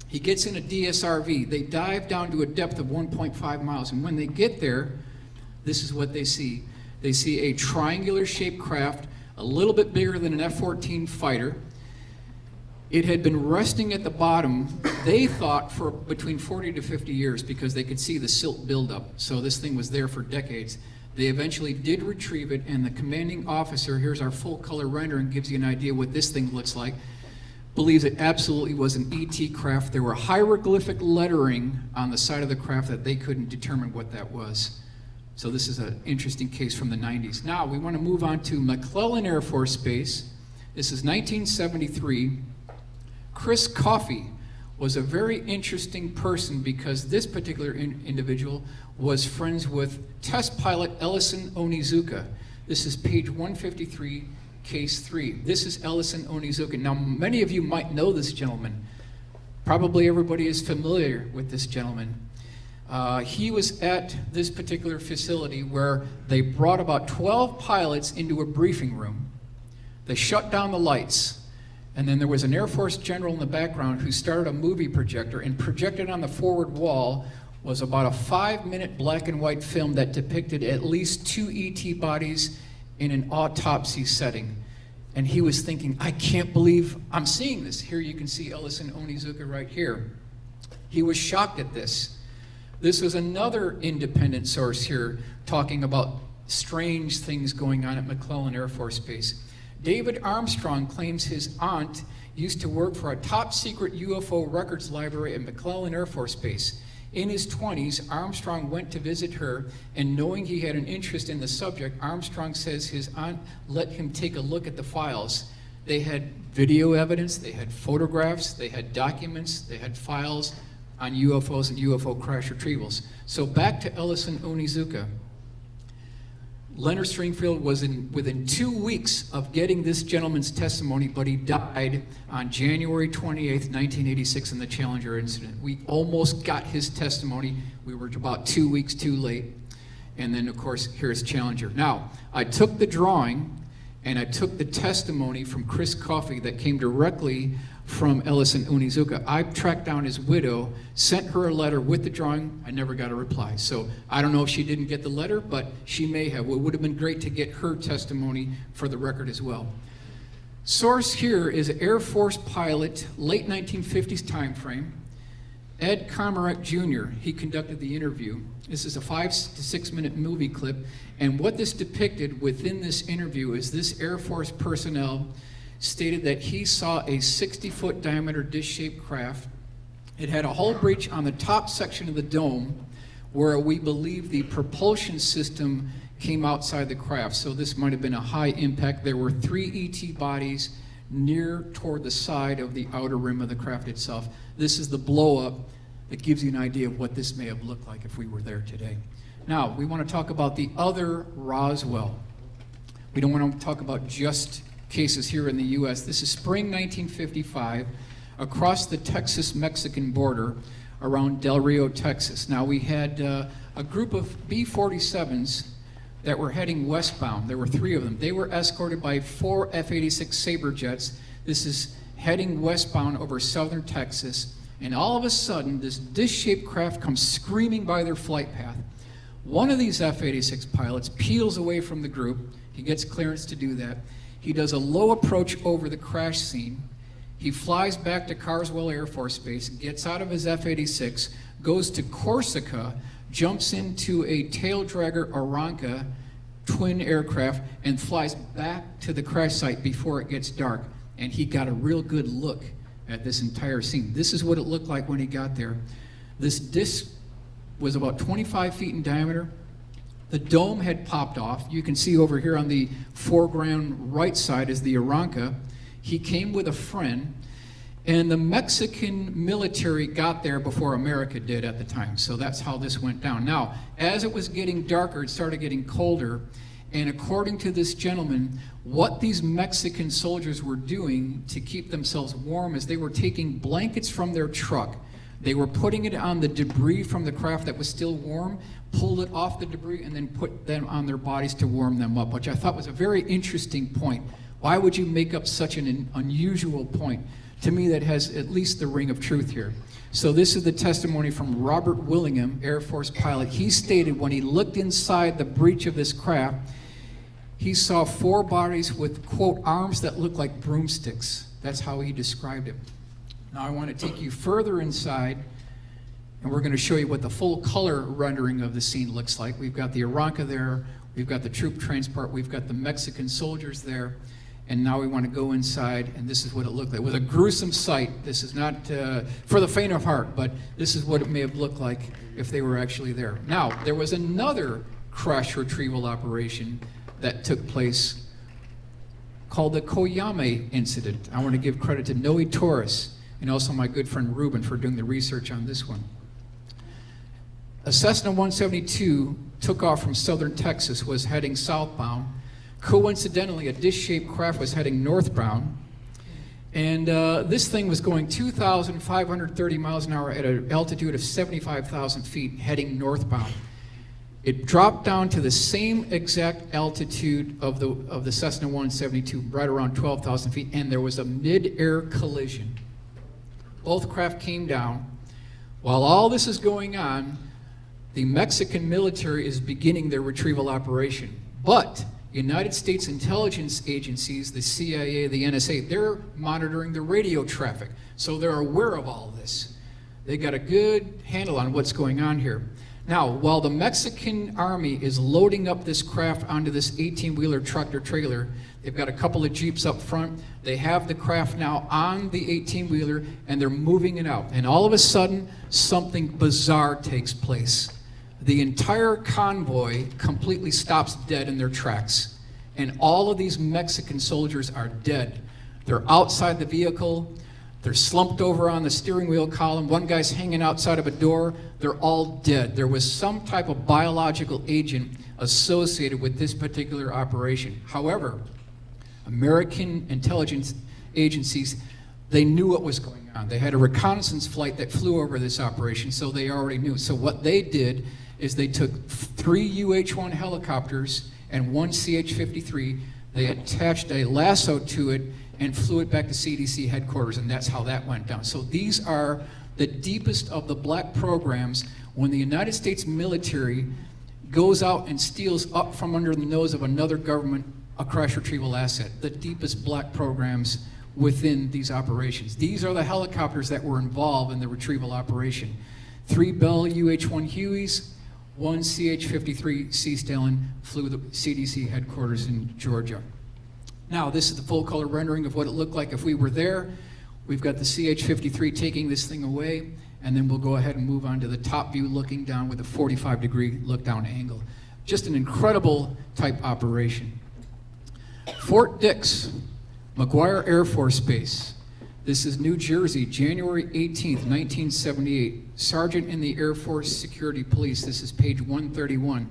he gets in a DSRV. They dive down to a depth of 1.5 miles. And when they get there, this is what they see. They see a triangular shaped craft, a little bit bigger than an F-14 fighter. It had been resting at the bottom, they thought, for between 40 to 50 years because they could see the silt buildup. So this thing was there for decades. They eventually did retrieve it, and the commanding officer, here's our full color rendering, gives you an idea what this thing looks like, believes it absolutely was an ET craft. There were hieroglyphic lettering on the side of the craft that they couldn't determine what that was. So this is an interesting case from the 90s. Now we want to move on to McClellan Air Force Base. This is 1973. Chris Coffey was a very interesting person because this particular individual was friends with test pilot Ellison Onizuka. This is page 153, case 3. This is Ellison Onizuka. Now, many of you might know this gentleman. Probably everybody is familiar with this gentleman. He was at this particular facility where they brought about 12 pilots into a briefing room. They shut down the lights, And then there was an Air Force general in the background who started a movie projector, and projected on the forward wall was about a 5-minute black and white film that depicted at least 2 ET bodies in an autopsy setting. And he was thinking, I can't believe I'm seeing this. Here you can see Ellison Onizuka right here. He was shocked at this. This was another independent source here talking about strange things going on at McClellan Air Force Base. David Armstrong claims his aunt used to work for a top secret UFO records library at McClellan Air Force Base. In his 20s, Armstrong went to visit her, and knowing he had an interest in the subject, Armstrong says his aunt let him take a look at the files. They had video evidence, they had photographs, they had documents, they had files on UFOs and UFO crash retrievals. So back to Ellison Onizuka. Leonard Stringfield was within 2 weeks of getting this gentleman's testimony, but he died on January 28th, 1986 in the Challenger incident. We almost got his testimony. We were about 2 weeks too late. And then, of course, here's Challenger. Now, I took the drawing and I took the testimony from Chris Coffey that came directly from Ellison Onizuka. I tracked down his widow, sent her a letter with the drawing. I never got a reply. So I don't know if she didn't get the letter, but she may have. It would have been great to get her testimony for the record as well. Source here is Air Force pilot, late 1950s time frame, Ed Comerick Jr. He conducted the interview. This is a 5 to 6 minute movie clip, and what this depicted within this interview is this Air Force personnel stated that he saw a 60-foot diameter dish-shaped craft. It had a hull breach on the top section of the dome where we believe the propulsion system came outside the craft. So this might have been a high impact. There were 3 ET bodies near toward the side of the outer rim of the craft itself. This is the blow-up that gives you an idea of what this may have looked like if we were there today. Now, we want to talk about the other Roswell. We don't want to talk about just cases here in the U.S. This is spring 1955 across the Texas-Mexican border around Del Rio, Texas. Now we had a group of B-47s that were heading westbound. There were 3 of them. They were escorted by 4 F-86 Sabre jets. This is heading westbound over southern Texas, and all of a sudden this dish-shaped craft comes screaming by their flight path. One of these F-86 pilots peels away from the group. He gets clearance to do that. He does a low approach over the crash scene. He flies back to Carswell Air Force Base, gets out of his F-86, goes to Corsica, jumps into a tail dragger Aranca twin aircraft, and flies back to the crash site before it gets dark. And he got a real good look at this entire scene. This is what it looked like when he got there. This disc was about 25 feet in diameter. The dome had popped off. You can see over here on the foreground right side is the Aranca. He came with a friend, and the Mexican military got there before America did at the time. So that's how this went down. Now, as it was getting darker, it started getting colder, and according to this gentleman, what these Mexican soldiers were doing to keep themselves warm is they were taking blankets from their truck. They were putting it on the debris from the craft that was still warm, pulled it off the debris, and then put them on their bodies to warm them up, which I thought was a very interesting point. Why would you make up such an unusual point? To me, that has at least the ring of truth here. So this is the testimony from Robert Willingham, Air Force pilot. He stated when he looked inside the breach of this craft, he saw 4 bodies with, quote, arms that looked like broomsticks. That's how he described it. Now I want to take you further inside, and we're going to show you what the full color rendering of the scene looks like. We've got the Aranca there, we've got the troop transport, we've got the Mexican soldiers there, and now we want to go inside, and this is what it looked like. It was a gruesome sight. This is not for the faint of heart, but this is what it may have looked like if they were actually there. Now, there was another crash retrieval operation that took place called the Koyame incident. I want to give credit to Noe Torres and also my good friend Ruben for doing the research on this one. A Cessna 172 took off from southern Texas, was heading southbound. Coincidentally, a dish-shaped craft was heading northbound, and this thing was going 2,530 miles an hour at an altitude of 75,000 feet, heading northbound. It dropped down to the same exact altitude of the Cessna 172, right around 12,000 feet, and there was a mid-air collision. Both craft came down. While all this is going on, the Mexican military is beginning their retrieval operation. But United States intelligence agencies, the CIA, the NSA, they're monitoring the radio traffic, so they're aware of all this. They got a good handle on what's going on here. Now, while the Mexican army is loading up this craft onto this 18-wheeler tractor trailer, they've got a couple of Jeeps up front. They have the craft now on the 18-wheeler, and they're moving it out. And all of a sudden, something bizarre takes place. The entire convoy completely stops dead in their tracks. And all of these Mexican soldiers are dead. They're outside the vehicle. They're slumped over on the steering wheel column. One guy's hanging outside of a door. They're all dead. There was some type of biological agent associated with this particular operation. However, American intelligence agencies, they knew what was going on. They had a reconnaissance flight that flew over this operation, so they already knew. So what they did is they took 3 UH-1 helicopters and 1 CH-53. They attached a lasso to it and flew it back to CDC headquarters, and that's how that went down. So these are the deepest of the black programs. When the United States military goes out and steals up from under the nose of another government a crash retrieval asset, the deepest black programs within these operations. These are the helicopters that were involved in the retrieval operation. 3 Bell UH-1 Hueys, 1 CH-53 Sea Stallion flew the CDC headquarters in Georgia. Now, this is the full color rendering of what it looked like if we were there. We've got the CH-53 taking this thing away, and then we'll go ahead and move on to the top view looking down with a 45-degree look-down angle. Just an incredible type operation. Fort Dix, McGuire Air Force Base. This is New Jersey, January 18th, 1978. Sergeant in the Air Force Security Police. This is page 131.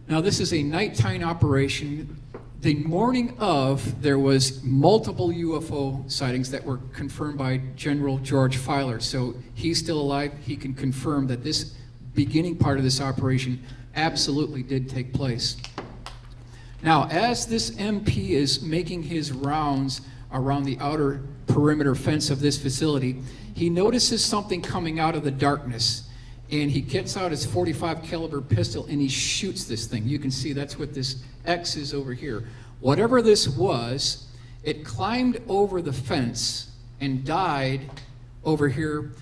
Now, this is a nighttime operation. The morning of, there was multiple UFO sightings that were confirmed by General George Filer. So he's still alive. He can confirm that this beginning part of this operation absolutely did take place. Now, as this MP is making his rounds around the outer perimeter fence of this facility, he notices something coming out of the darkness, and he gets out his .45 caliber pistol and he shoots this thing. You can see that's what this X is over here. Whatever this was, it climbed over the fence and died over here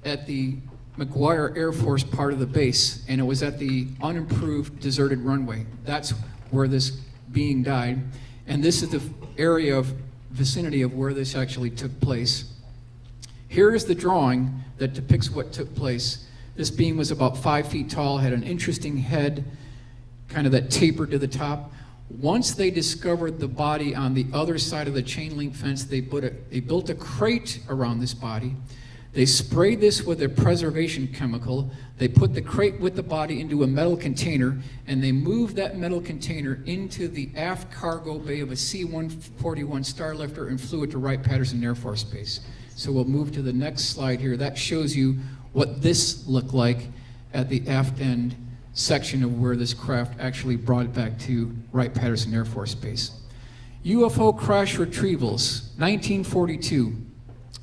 at the McGuire Air Force part of the base, and it was at the unimproved deserted runway. That's where this being died, and this is the area of vicinity of where this actually took place. Here is the drawing that depicts what took place. This being was about 5 feet tall, had an interesting head, kind of that tapered to the top. Once they discovered the body on the other side of the chain link fence, they built a crate around this body. They sprayed this with a preservation chemical. They put the crate with the body into a metal container, and they moved that metal container into the aft cargo bay of a C-141 Starlifter and flew it to Wright-Patterson Air Force Base. So we'll move to the next slide here. That shows you what this looked like at the aft end section of where this craft actually brought it back to Wright-Patterson Air Force Base. UFO crash retrievals, 1942.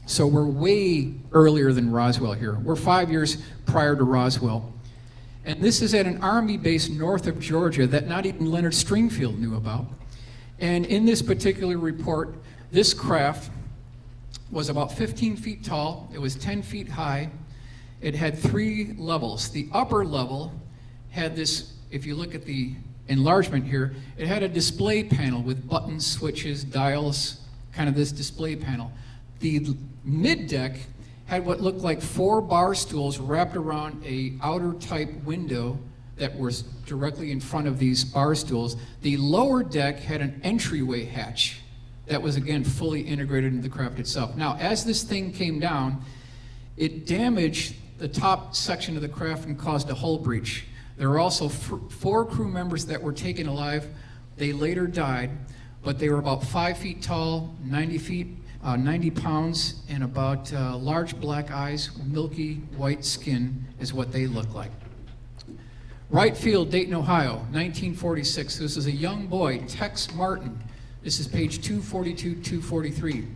So we're way earlier than Roswell here. We're 5 years prior to Roswell. And this is at an Army base north of Georgia that not even Leonard Stringfield knew about. And in this particular report, this craft was about 15 feet tall. It was 10 feet high. It had 3 levels. The upper level had this, if you look at the enlargement here, it had a display panel with buttons, switches, dials, kind of this display panel. The mid-deck had what looked like 4 bar stools wrapped around a outer type window that was directly in front of these bar stools. The lower deck had an entryway hatch that was again fully integrated into the craft itself. Now, as this thing came down, it damaged the top section of the craft and caused a hull breach. There were also 4 crew members that were taken alive. They later died, but they were about 5 feet tall, 90 pounds, and about large black eyes, milky white skin is what they look like. Right field, Dayton, Ohio, 1946. This is a young boy, Tex Martin. This is page 242, 243.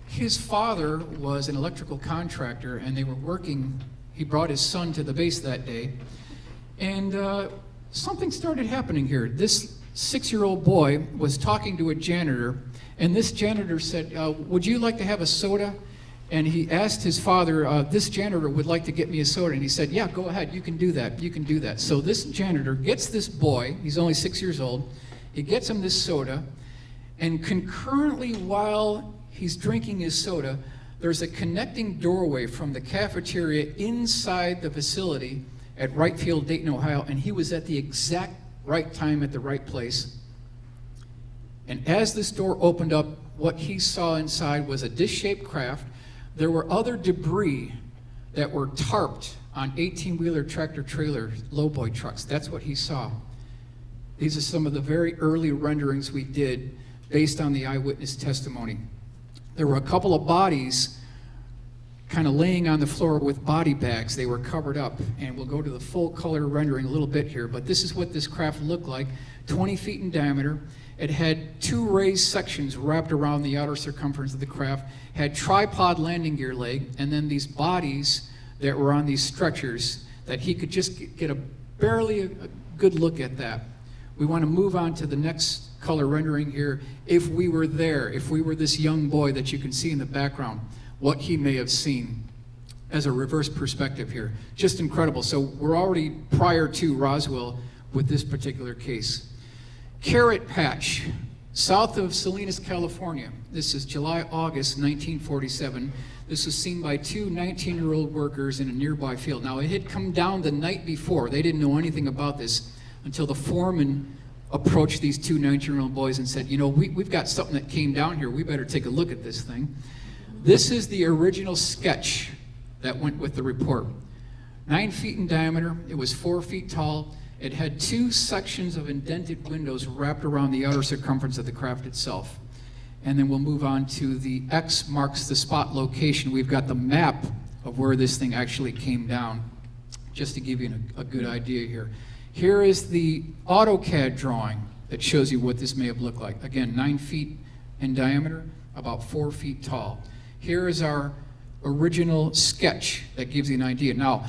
His father was an electrical contractor, and they were working. He brought his son to the base that day, and something started happening here. This 6-year-old boy was talking to a janitor, and this janitor said, would you like to have a soda? And he asked his father, this janitor would like to get me a soda. And he said, yeah, go ahead, you can do that, you can do that. So this janitor gets this boy, he's only 6 years old, he gets him this soda, and concurrently while he's drinking his soda, there's a connecting doorway from the cafeteria inside the facility at Right Field, Dayton, Ohio, and he was at the exact right time at the right place. And as this door opened up, what he saw inside was a dish-shaped craft. There were other debris that were tarped on 18-wheeler tractor-trailer lowboy trucks. That's what he saw. These are some of the very early renderings we did based on the eyewitness testimony. There were a couple of bodies kind of laying on the floor with body bags. They were covered up, and we'll go to the full color rendering a little bit here, but this is what this craft looked like, 20 feet in diameter. It had 2 raised sections wrapped around the outer circumference of the craft, had tripod landing gear leg, and then these bodies that were on these stretchers that he could just get barely a good look at that. We want to move on to the next color rendering here. If we were there, if we were this young boy that you can see in the background, what he may have seen as a reverse perspective here. Just incredible. So we're already prior to Roswell with this particular case. Carrot Patch, south of Salinas, California. This is July, August 1947. This was seen by 2 19-year-old workers in a nearby field. Now, it had come down the night before. They didn't know anything about this until the foreman approached these 2 19-year-old boys and said, you know, we've got something that came down here. We better take a look at this thing. This is the original sketch that went with the report. 9 feet in diameter. It was 4 feet tall. It had 2 sections of indented windows wrapped around the outer circumference of the craft itself. And then we'll move on to the X marks the spot location. We've got the map of where this thing actually came down, just to give you a good idea here. Here is the AutoCAD drawing that shows you what this may have looked like. Again, 9 feet in diameter, about 4 feet tall. Here is our original sketch that gives you an idea. Now,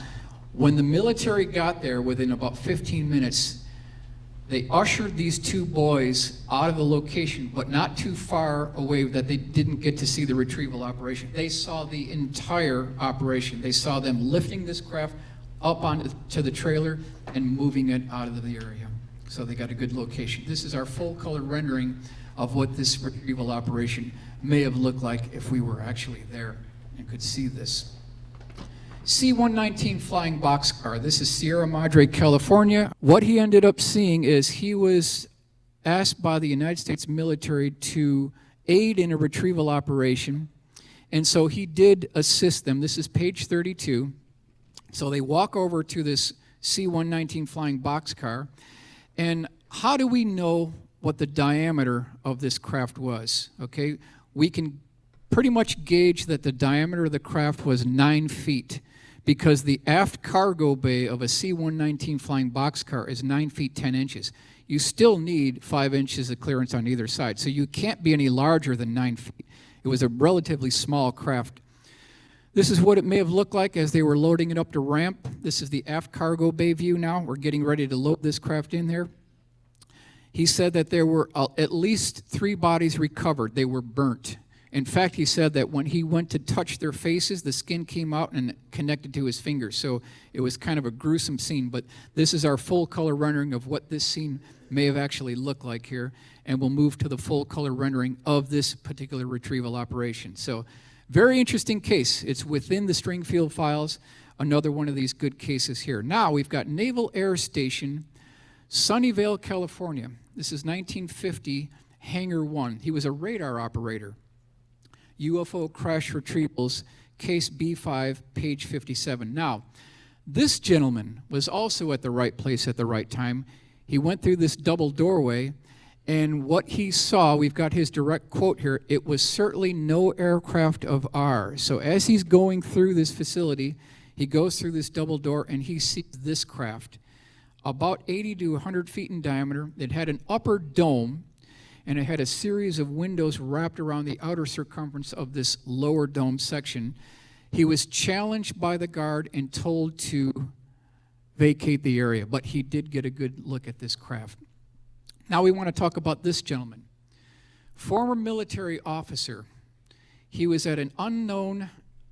when the military got there, within about 15 minutes, they ushered these 2 boys out of the location, but not too far away that they didn't get to see the retrieval operation. They saw the entire operation. They saw them lifting this craft up onto the trailer and moving it out of the area. So they got a good location. This is our full color rendering of what this retrieval operation may have looked like if we were actually there and could see this. C-119 flying boxcar. This is Sierra Madre, California. What he ended up seeing is he was asked by the United States military to aid in a retrieval operation, and so he did assist them. This is page 32. So they walk over to this C-119 flying boxcar, and how do we know what the diameter of this craft was? Okay, we can pretty much gauge that the diameter of the craft was 9 feet, because the aft cargo bay of a C-119 flying boxcar is 9 feet 10 inches. You still need 5 inches of clearance on either side, so you can't be any larger than 9 feet. It was a relatively small craft. This is what it may have looked like as they were loading it up to ramp. This is the aft cargo bay view now. We're getting ready to load this craft in there. He said that there were at least 3 bodies recovered. They were burnt. In fact, he said that when he went to touch their faces, the skin came out and connected to his fingers. So it was kind of a gruesome scene, but this is our full color rendering of what this scene may have actually looked like here. And we'll move to the full color rendering of this particular retrieval operation. So very interesting case. It's within the Stringfield files. Another one of these good cases here. Now we've got Naval Air Station, Sunnyvale, California. This is 1950, Hangar 1. He was a radar operator. UFO crash retrievals, case B5, page 57. Now, this gentleman was also at the right place at the right time. He went through this double doorway, and what he saw, we've got his direct quote here, it was certainly no aircraft of ours. So as he's going through this facility, he goes through this double door, and he sees this craft. about 80 to 100 feet in diameter. It had an upper dome, and it had a series of windows wrapped around the outer circumference of this lower dome section. He was challenged by the guard and told to vacate the area, but he did get a good look at this craft. Now we want to talk about this gentleman. Former military officer. He was at an unknown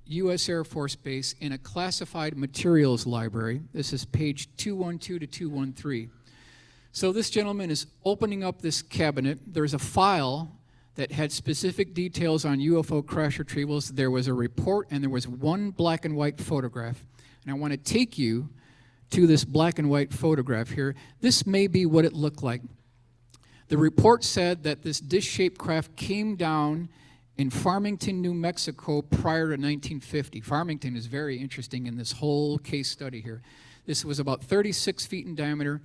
U.S. Air Force base in a classified materials library. This is page 212 to 213. So this gentleman is opening up this cabinet. There's a file that had specific details on UFO crash retrievals. There was a report, and there was one black and white photograph. And I want to take you to this black and white photograph here. This may be what it looked like. The report said that this dish-shaped craft came down in Farmington, New Mexico prior to 1950. Farmington is very interesting in this whole case study here. This was about 36 feet in diameter.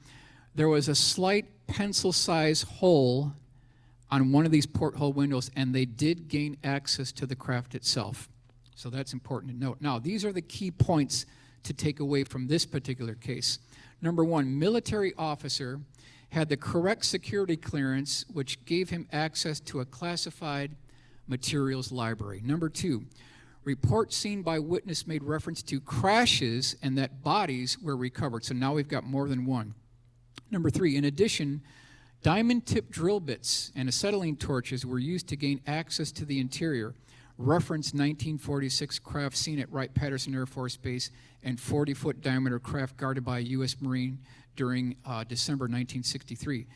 There was a slight pencil-sized hole on one of these porthole windows, and they did gain access to the craft itself. So that's important to note. Now, these are the key points to take away from this particular case. Number one, military officer had the correct security clearance, which gave him access to a classified materials library. Number two, report seen by witness made reference to crashes and that bodies were recovered. So now we've got more than one. Number three, in addition, diamond-tipped drill bits and acetylene torches were used to gain access to the interior. Reference 1946 craft seen at Wright-Patterson Air Force Base and 40-foot diameter craft guarded by a U.S. Marine during December 1963.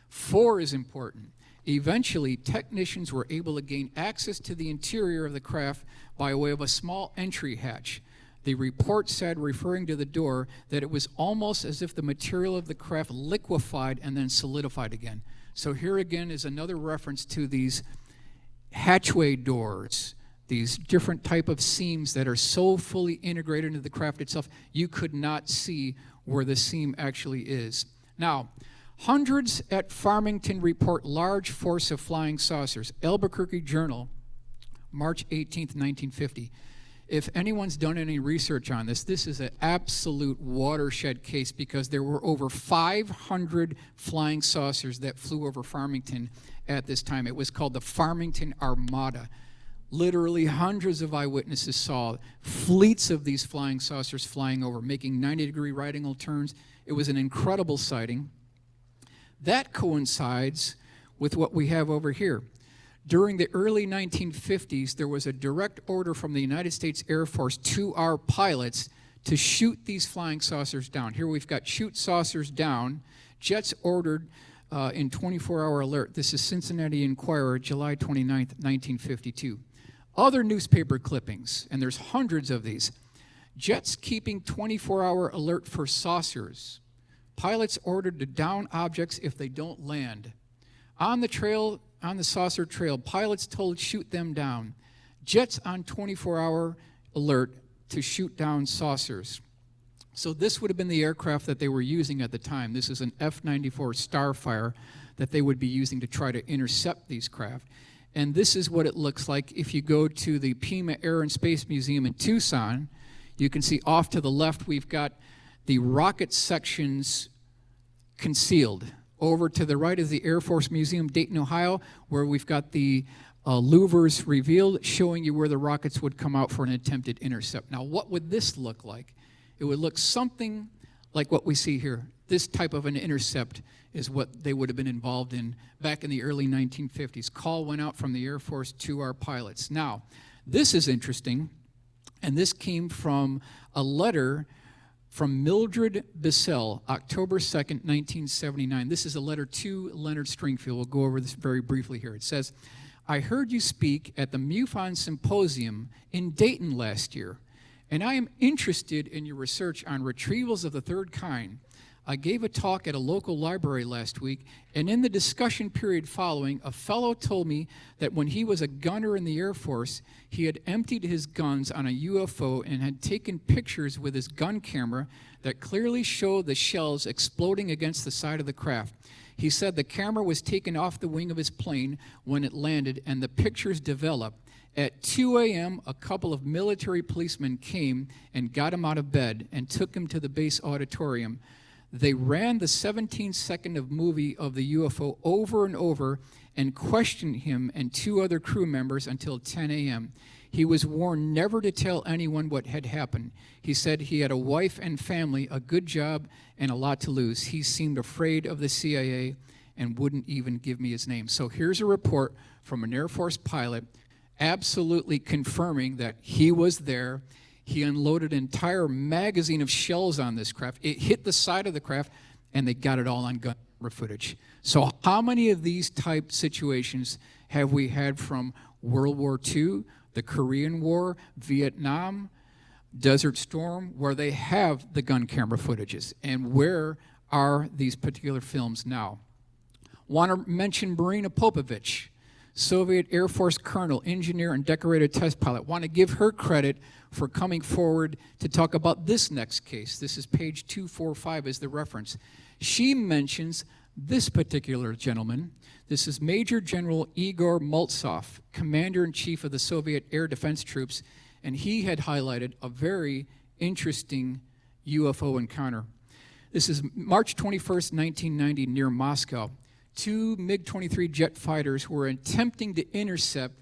Four is important. Eventually, technicians were able to gain access to the interior of the craft by way of a small entry hatch. The report said, referring to the door, that it was almost as if the material of the craft liquefied and then solidified again. So here again is another reference to these hatchway doors, these different type of seams that are so fully integrated into the craft itself, you could not see where the seam actually is. Now, hundreds at Farmington report large force of flying saucers. Albuquerque Journal, March 18th, 1950. If anyone's done any research on this, this is an absolute watershed case because there were over 500 flying saucers that flew over Farmington at this time. It was called the Farmington Armada. Literally hundreds of eyewitnesses saw fleets of these flying saucers flying over, making 90-degree right angle turns. It was an incredible sighting. That coincides with what we have over here. During the early 1950s, there was a direct order from the United States Air Force to our pilots to shoot these flying saucers down. Here we've got shoot saucers down. Jets ordered in 24-hour alert. This is Cincinnati Enquirer, July 29th, 1952. Other newspaper clippings, and there's hundreds of these. Jets keeping 24-hour alert for saucers. Pilots ordered to down objects if they don't land. On the saucer trail, pilots told shoot them down. Jets on 24-hour alert to shoot down saucers. So this would have been the aircraft that they were using at the time. This is an F-94 Starfire that they would be using to try to intercept these craft. And this is what it looks like if you go to the Pima Air and Space Museum in Tucson. You can see off to the left we've got the rocket sections concealed. Over to the right is the Air Force Museum, Dayton, Ohio, where we've got the louvers revealed, showing you where the rockets would come out for an attempted intercept. Now, what would this look like? It would look something like what we see here. This type of an intercept is what they would have been involved in back in the early 1950s. Call went out from the Air Force to our pilots. Now, this is interesting, and this came from a letter from Mildred Bissell, October 2nd, 1979. This is a letter to Leonard Stringfield. We'll go over this very briefly here. It says, I heard you speak at the MUFON Symposium in Dayton last year, and I am interested in your research on retrievals of the third kind. I gave a talk at a local library last week, and in the discussion period following, a fellow told me that when he was a gunner in the Air Force, he had emptied his guns on a UFO and had taken pictures with his gun camera that clearly showed the shells exploding against the side of the craft. He said the camera was taken off the wing of his plane when it landed, and the pictures developed. At 2 a.m., a couple of military policemen came and got him out of bed and took him to the base auditorium. They ran the 17-second of movie of the UFO over and over and questioned him and 2 other crew members until 10 a.m. He was warned never to tell anyone what had happened. He said he had a wife and family, a good job, and a lot to lose. He seemed afraid of the CIA and wouldn't even give me his name. So here's a report from an Air Force pilot absolutely confirming that he was there. He unloaded an entire magazine of shells on this craft. It hit the side of the craft, and they got it all on camera footage. So how many of these type situations have we had from World War II, the Korean War, Vietnam, Desert Storm, where they have the gun camera footages? And where are these particular films now? Want to mention Marina Popovich, Soviet Air Force colonel, engineer, and decorated test pilot. Want to give her credit for coming forward to talk about this next case. This is page 245 as the reference. She mentions this particular gentleman. This is Major General Igor Maltsov, Commander-in-Chief of the Soviet Air Defense Troops, and he had highlighted a very interesting UFO encounter. This is March 21st, 1990, near Moscow. 2 MiG-23 jet fighters were attempting to intercept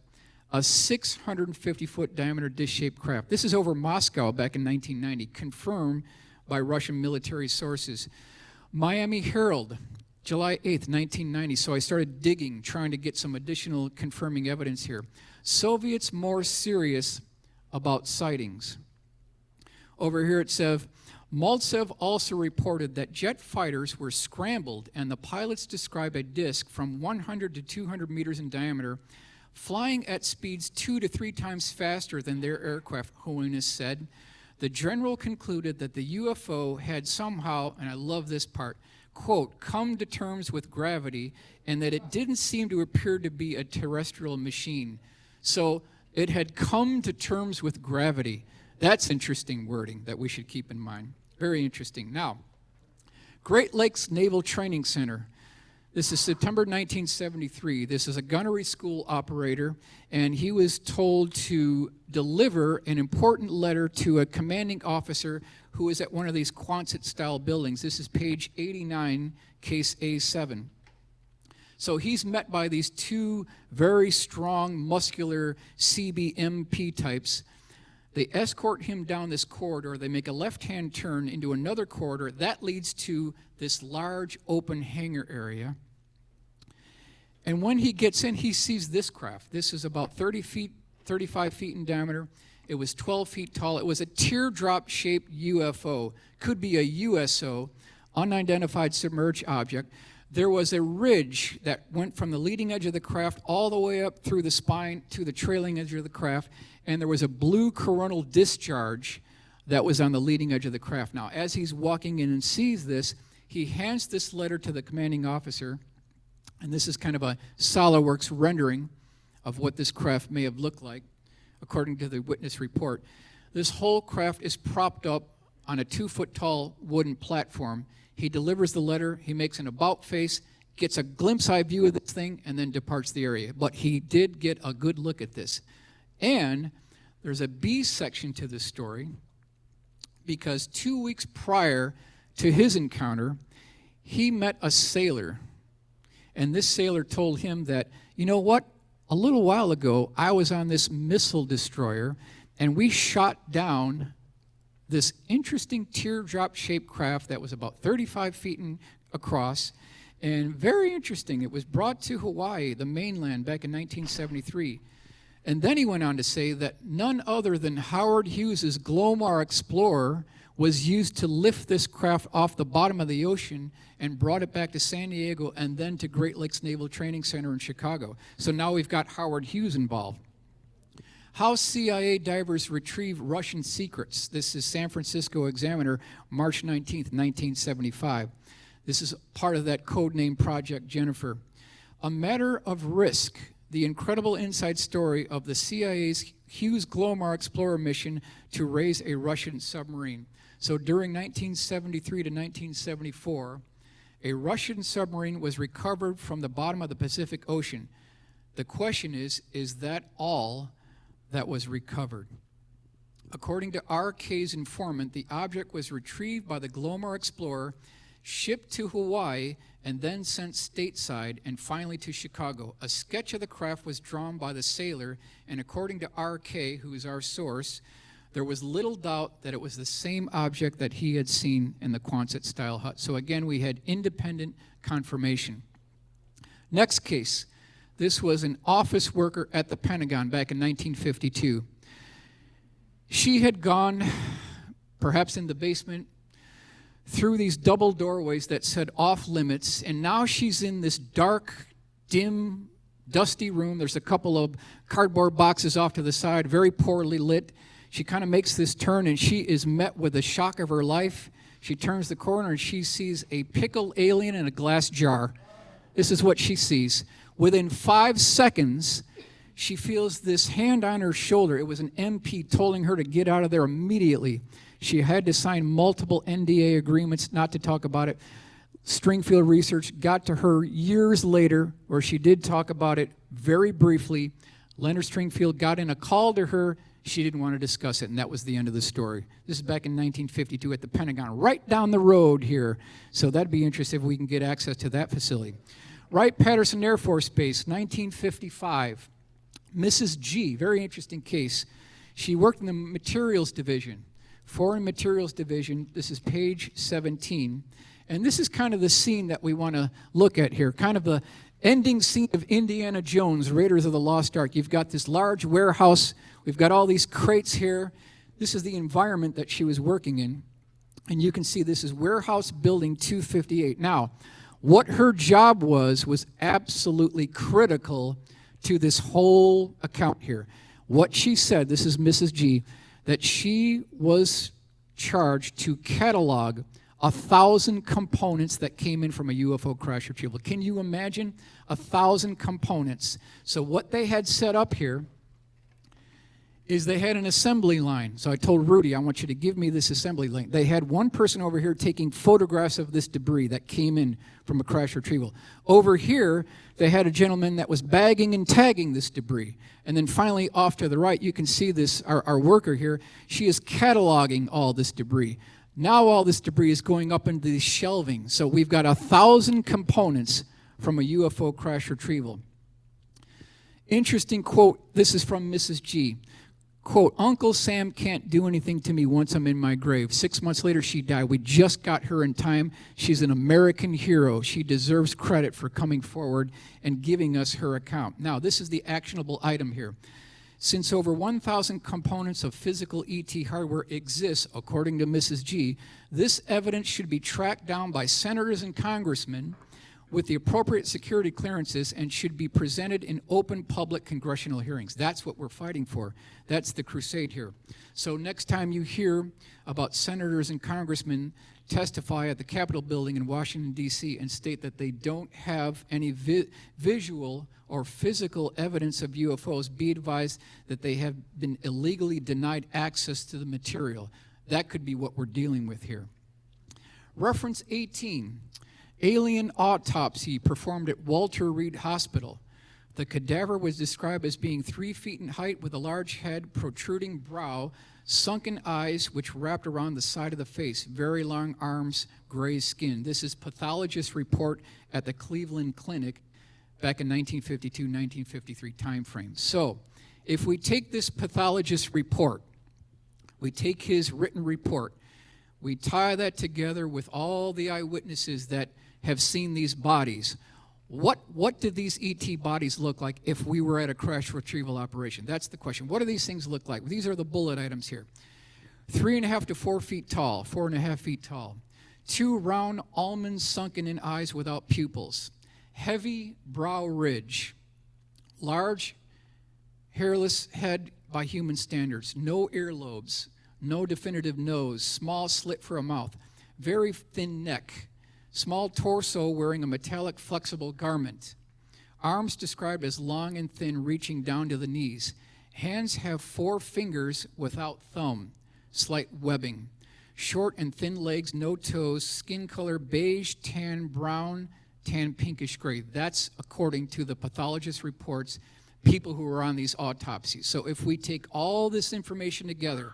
a 650-foot diameter dish-shaped craft. This is over Moscow back in 1990, confirmed by Russian military sources. Miami Herald, July 8th, 1990. So I started digging, trying to get some additional confirming evidence here. Soviets more serious about sightings. Over here it says, Maltsev also reported that jet fighters were scrambled and the pilots described a disc from 100 to 200 meters in diameter flying at speeds 2 to 3 times faster than their aircraft, Holiness said. The general concluded that the UFO had somehow, and I love this part, quote, come to terms with gravity, and that it didn't seem to appear to be a terrestrial machine. So it had come to terms with gravity. That's interesting wording that we should keep in mind. Very interesting. Now, Great Lakes Naval Training Center. This is September 1973. This is a gunnery school operator, and he was told to deliver an important letter to a commanding officer who is at one of these Quonset-style buildings. This is page 89, case A7. So he's met by these 2 very strong, muscular CBMP types. They escort him down this corridor. They make a left-hand turn into another corridor. That leads to this large open hangar area. And when he gets in, he sees this craft. This is about 30 feet, 35 feet in diameter. It was 12 feet tall. It was a teardrop-shaped UFO. Could be a USO, unidentified submerged object. There was a ridge that went from the leading edge of the craft all the way up through the spine to the trailing edge of the craft, and there was a blue coronal discharge that was on the leading edge of the craft. Now, as he's walking in and sees this, he hands this letter to the commanding officer, and this is kind of a SolidWorks rendering of what this craft may have looked like, according to the witness report. This whole craft is propped up on a 2-foot-tall wooden platform. He delivers the letter, he makes an about face, gets a glimpse-eye view of this thing, and then departs the area. But he did get a good look at this. And there's a B section to this story, because 2 weeks prior to his encounter, he met a sailor. And this sailor told him that, you know what, a little while ago, I was on this missile destroyer, and we shot down this interesting teardrop-shaped craft that was about 35 feet across, and very interesting. It was brought to Hawaii, the mainland, back in 1973. And then he went on to say that none other than Howard Hughes's Glomar Explorer was used to lift this craft off the bottom of the ocean and brought it back to San Diego and then to Great Lakes Naval Training Center in Chicago. So now we've got Howard Hughes involved. How CIA divers retrieve Russian secrets. This is San Francisco Examiner, March 19th, 1975. This is part of that codename Project Jennifer. A matter of risk, the incredible inside story of the CIA's Hughes Glomar Explorer mission to raise a Russian submarine. So during 1973 to 1974, a Russian submarine was recovered from the bottom of the Pacific Ocean. The question is that all that was recovered? According to RK's informant, the object was retrieved by the Glomar Explorer, shipped to Hawaii, and then sent stateside and finally to Chicago. A sketch of the craft was drawn by the sailor, and according to R.K., who is our source, there was little doubt that it was the same object that he had seen in the Quonset-style hut. So again, we had independent confirmation. Next case. This was an office worker at the Pentagon back in 1952. She had gone, perhaps in the basement, through these double doorways that said off limits, and now she's in this dark, dim, dusty room. There's a couple of cardboard boxes off to the side, very poorly lit. She kind of makes this turn, and she is met with the shock of her life. She turns the corner, and she sees a pickled alien in a glass jar. This is what she sees. Within 5 seconds, she feels this hand on her shoulder. It was an MP telling her to get out of there immediately. She had to sign multiple NDA agreements not to talk about it. Stringfield Research got to her years later, where she did talk about it very briefly. Leonard Stringfield got in a call to her. She didn't want to discuss it, and that was the end of the story. This is back in 1952 at the Pentagon, right down the road here. So that'd be interesting if we can get access to that facility. Wright-Patterson Air Force Base, 1955. Mrs. G, very interesting case. She worked in the Materials Division, Foreign Materials Division. This is page 17. And this is kind of the scene that we want to look at here, kind of the ending scene of Indiana Jones, Raiders of the Lost Ark. You've got this large warehouse. We've got all these crates here. This is the environment that she was working in. And you can see this is Warehouse Building 258. Now, what her job was absolutely critical to this whole account here. What she said, this is Mrs. G, that she was charged to catalog 1,000 components that came in from a UFO crash retrieval. Can you imagine 1,000 components? So what they had set up here is they had an assembly line. So I told Rudy, I want you to give me this assembly line. They had one person over here taking photographs of this debris that came in from a crash retrieval. Over here, they had a gentleman that was bagging and tagging this debris. And then finally, off to the right, you can see this, our worker here. She is cataloging all this debris. Now all this debris is going up into the shelving. So we've got 1,000 components from a UFO crash retrieval. Interesting quote. This is from Mrs. G. Quote, Uncle Sam can't do anything to me once I'm in my grave. 6 months later, she died. We just got her in time. She's an American hero. She deserves credit for coming forward and giving us her account. Now, this is the actionable item here. Since over 1,000 components of physical ET hardware exist, according to Mrs. G, this evidence should be tracked down by senators and congressmen with the appropriate security clearances and should be presented in open public congressional hearings. That's what we're fighting for. That's the crusade here. So next time you hear about senators and congressmen testify at the Capitol building in Washington, D.C. and state that they don't have any visual or physical evidence of UFOs, be advised that they have been illegally denied access to the material. That could be what we're dealing with here. Reference 18. Alien autopsy performed at Walter Reed Hospital. The cadaver was described as being 3 feet in height with a large head, protruding brow, sunken eyes which wrapped around the side of the face, very long arms, gray skin. This is pathologist report at the Cleveland Clinic back in 1952, 1953 time frame. So if we take this pathologist report, we take his written report, we tie that together with all the eyewitnesses that have seen these bodies. What did these ET bodies look like if we were at a crash retrieval operation? That's the question. What do these things look like? These are the bullet items here. 3.5 to 4 feet tall, 4.5 feet tall. 2 round almonds sunken in eyes without pupils. Heavy brow ridge. Large hairless head by human standards. No earlobes. No definitive nose. Small slit for a mouth. Very thin neck. Small torso wearing a metallic flexible garment. Arms described as long and thin, reaching down to the knees. Hands have 4 fingers without thumb. Slight webbing. Short and thin legs, no toes. Skin color beige, tan, brown, tan, pinkish gray. That's according to the pathologist reports, people who were on these autopsies. So if we take all this information together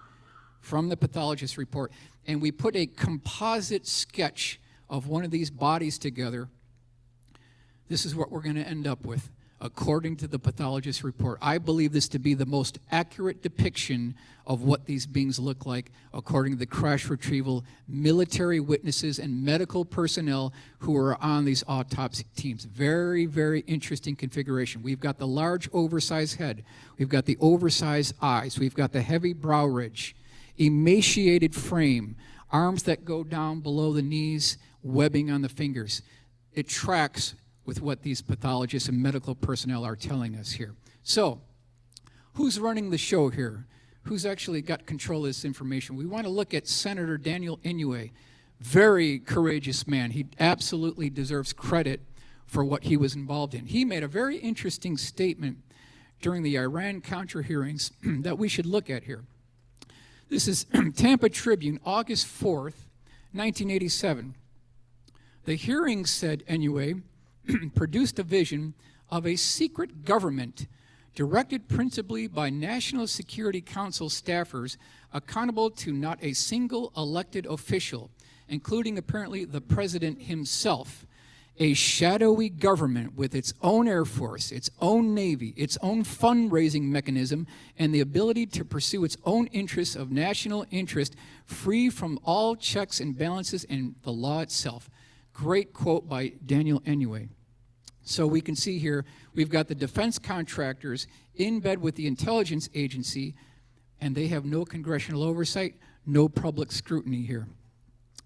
from the pathologist report and we put a composite sketch of one of these bodies together, this is what we're going to end up with, according to the pathologist's report. I believe this to be the most accurate depiction of what these beings look like, according to the crash retrieval military witnesses and medical personnel who are on these autopsy teams. Very, very interesting configuration. We've got the large oversized head. We've got the oversized eyes. We've got the heavy brow ridge, emaciated frame, arms that go down below the knees, webbing on the fingers. It tracks with what these pathologists and medical personnel are telling us here. So, who's running the show here? Who's actually got control of this information? We want to look at Senator Daniel Inouye. Very courageous man. He absolutely deserves credit for what he was involved in. He made a very interesting statement during the Iran-Contra hearings that we should look at here. This is Tampa Tribune, August 4th, 1987. The hearing, said Inouye, produced a vision of a secret government directed principally by National Security Council staffers accountable to not a single elected official, including apparently the president himself. A shadowy government with its own Air Force, its own Navy, its own fundraising mechanism, and the ability to pursue its own interests of national interest, free from all checks and balances and the law itself. Great quote by Daniel Inouye. So we can see here, we've got the defense contractors in bed with the intelligence agency, and they have no congressional oversight, no public scrutiny here.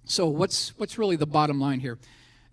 So what's really the bottom line here?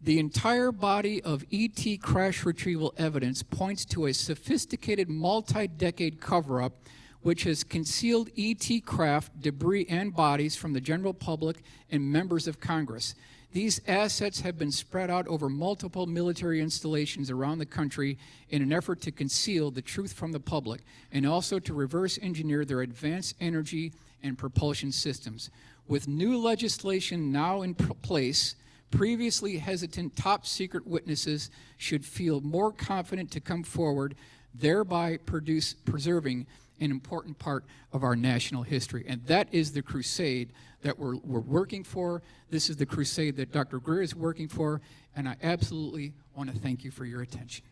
The entire body of ET crash retrieval evidence points to a sophisticated multi-decade cover-up which has concealed ET craft, debris, and bodies from the general public and members of Congress. These assets have been spread out over multiple military installations around the country in an effort to conceal the truth from the public and also to reverse engineer their advanced energy and propulsion systems. With new legislation now in place, previously hesitant top secret witnesses should feel more confident to come forward, thereby preserving an important part of our national history. And that is the crusade that we're working for. This is the crusade that Dr. Greer is working for, and I absolutely want to thank you for your attention.